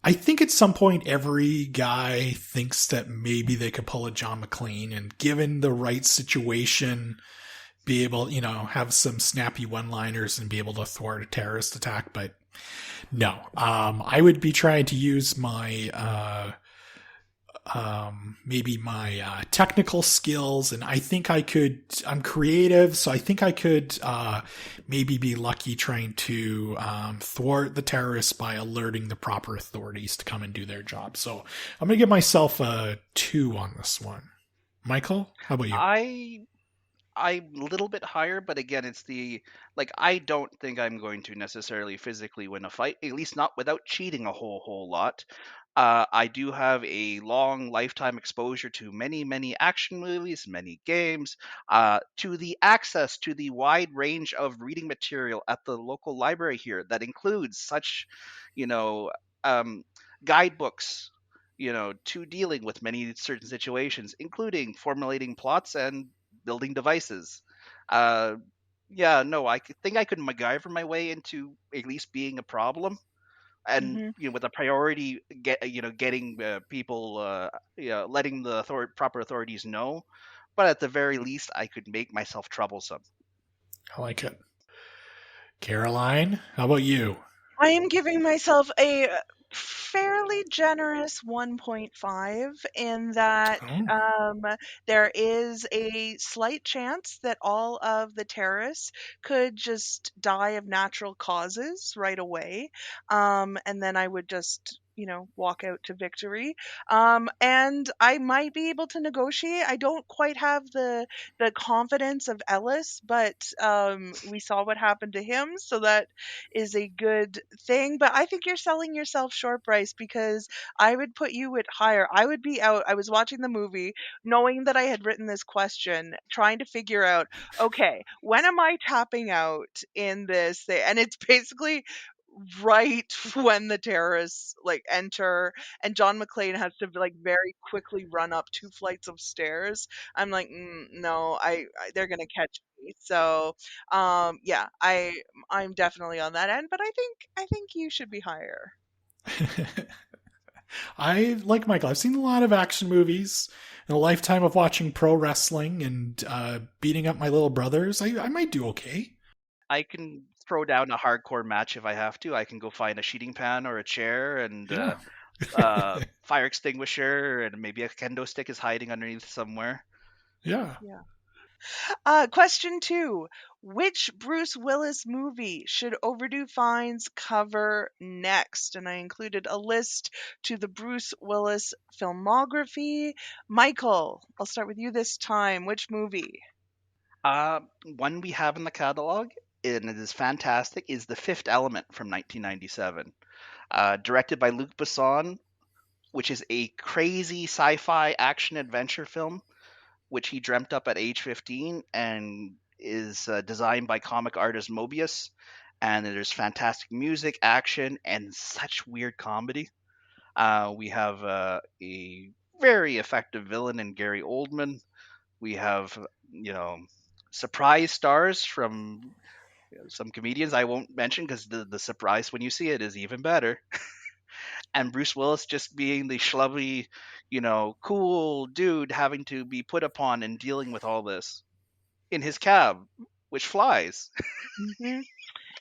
I think at some point every guy thinks that maybe they could pull a John McClane and given the right situation, be able, have some snappy one-liners and be able to thwart a terrorist attack. But no, I would be trying to use my, maybe my technical skills, and I think I'm creative, so I think I could maybe be lucky trying to thwart the terrorists by alerting the proper authorities to come and do their job. So I'm going to give myself a 2 on this one. Michael, how about you? I'm a little bit higher, but again, it's I don't think I'm going to necessarily physically win a fight, at least not without cheating a whole lot. I do have a long lifetime exposure to many, many action movies, many games, to the access to the wide range of reading material at the local library here that includes such, you know, um, guidebooks, to dealing with many certain situations, including formulating plots and building devices. Uh, yeah, no, think I could MacGyver my way into at least being a problem, and Hmm. with a priority, getting people, letting the proper authorities know. But at the very least, I could make myself troublesome. I like it. Caroline, how about you? I am giving myself a fairly generous 1.5 in that Oh, um, there is a slight chance that all of the terrorists could just die of natural causes right away. And then I would just, walk out to victory. And I might be able to negotiate. I don't quite have the confidence of Ellis, but we saw what happened to him, so that is a good thing. But I think you're selling yourself short, Bryce, because I would put you at higher. I would be out. I was watching the movie, knowing that I had written this question, trying to figure out, okay, when am I tapping out in this thing? And it's basically right when the terrorists like enter and John McClane has to like very quickly run up 2 flights of stairs. I'm like, no, I they're gonna catch me. So yeah, I'm definitely on that end, but I think you should be higher. I like Michael. I've seen a lot of action movies in a lifetime of watching pro wrestling and beating up my little brothers. I might do okay. I can throw down a hardcore match if I have to. I can go find a sheeting pan or a chair and Yeah. fire extinguisher, and maybe a kendo stick is hiding underneath somewhere. Yeah. Yeah. Question 2. Which Bruce Willis movie should Overdue Finds cover next? And I included a list to the Bruce Willis filmography. Michael, I'll start with you this time. Which movie? One we have in the catalog, and it is fantastic, is The Fifth Element from 1997. Directed by Luc Besson, which is a crazy sci-fi action adventure film, which he dreamt up at age 15, and is designed by comic artist Mobius. And there's fantastic music, action, and such weird comedy. We have a very effective villain in Gary Oldman. We have, surprise stars from some comedians I won't mention because the surprise when you see it is even better. And Bruce Willis just being the schlubby, cool dude having to be put upon and dealing with all this in his cab, which flies. Hmm.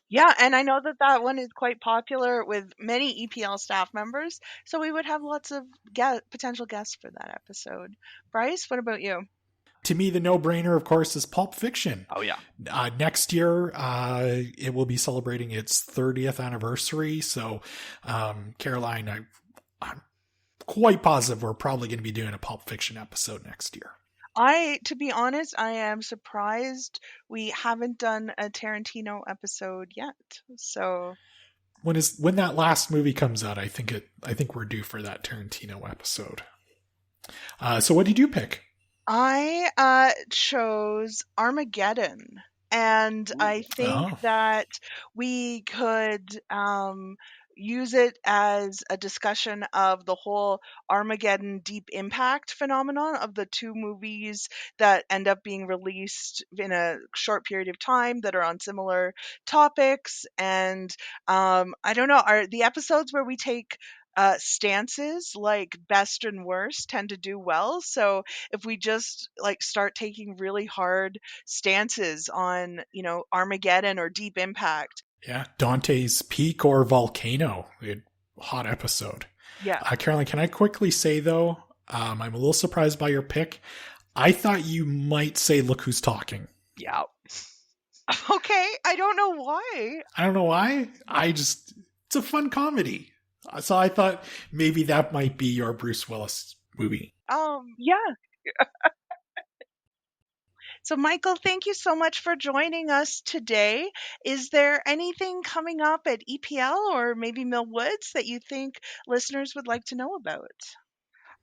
Yeah, and I know that that one is quite popular with many EPL staff members, so we would have lots of potential guests for that episode. Bryce, what about you? To me, the no-brainer, of course, is Pulp Fiction. Oh yeah. Next year, it will be celebrating its 30th anniversary. So, Caroline, I'm quite positive we're probably going to be doing a Pulp Fiction episode next year. To be honest, I am surprised we haven't done a Tarantino episode yet. So When that last movie comes out, I think we're due for that Tarantino episode. So what did you pick? I chose Armageddon. And I think that we could use it as a discussion of the whole Armageddon Deep Impact phenomenon of the two movies that end up being released in a short period of time that are on similar topics. And I don't know, are the episodes where we take stances like best and worst tend to do well. So if we just like start taking really hard stances on, Armageddon or Deep Impact. Yeah, Dante's Peak or Volcano. Hot episode. Yeah. Caroline, can I quickly say, though, I'm a little surprised by your pick. I thought you might say Look Who's Talking. Yeah. Okay, I don't know why. I don't know why. It's a fun comedy. So I thought maybe that might be your Bruce Willis movie. Yeah. So, Michael, thank you so much for joining us today. Is there anything coming up at EPL or maybe Mill Woods that you think listeners would like to know about?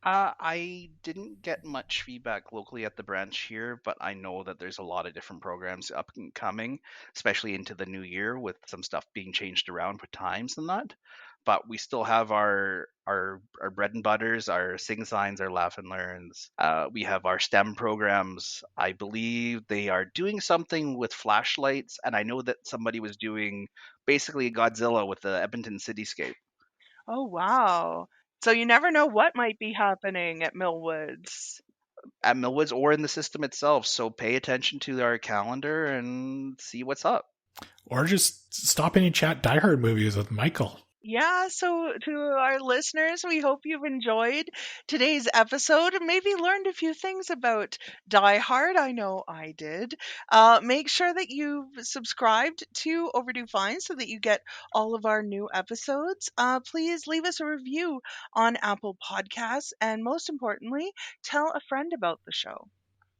I didn't get much feedback locally at the branch here, but I know that there's a lot of different programs up and coming, especially into the new year with some stuff being changed around with times and that. But we still have our bread and butters, our sing signs, our laugh and learns. We have our STEM programs. I believe they are doing something with flashlights, and I know that somebody was doing basically Godzilla with the Edmonton cityscape. Oh, wow. So you never know what might be happening at Millwoods. At Millwoods or in the system itself. So pay attention to our calendar and see what's up. Or just stop in and chat Die Hard movies with Michael. Yeah, so to our listeners, we hope you've enjoyed today's episode and maybe learned a few things about Die Hard. I know I did. Make sure that you've subscribed to Overdue Fine so that you get all of our new episodes. Please leave us a review on Apple Podcasts, and most importantly, tell a friend about the show.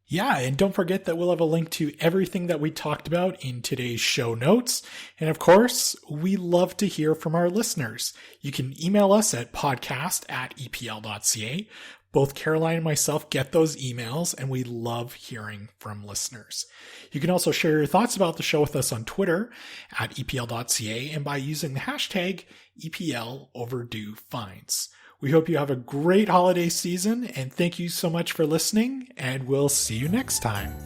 Yeah, and don't forget that we'll have a link to everything that we talked about in today's show notes. And of course, we love to hear from our listeners. You can email us at podcast@epl.ca. Both Caroline and myself get those emails, and we love hearing from listeners. You can also share your thoughts about the show with us on Twitter at epl.ca and by using the hashtag EPL Overdue Finds. We hope you have a great holiday season, and thank you so much for listening, and we'll see you next time.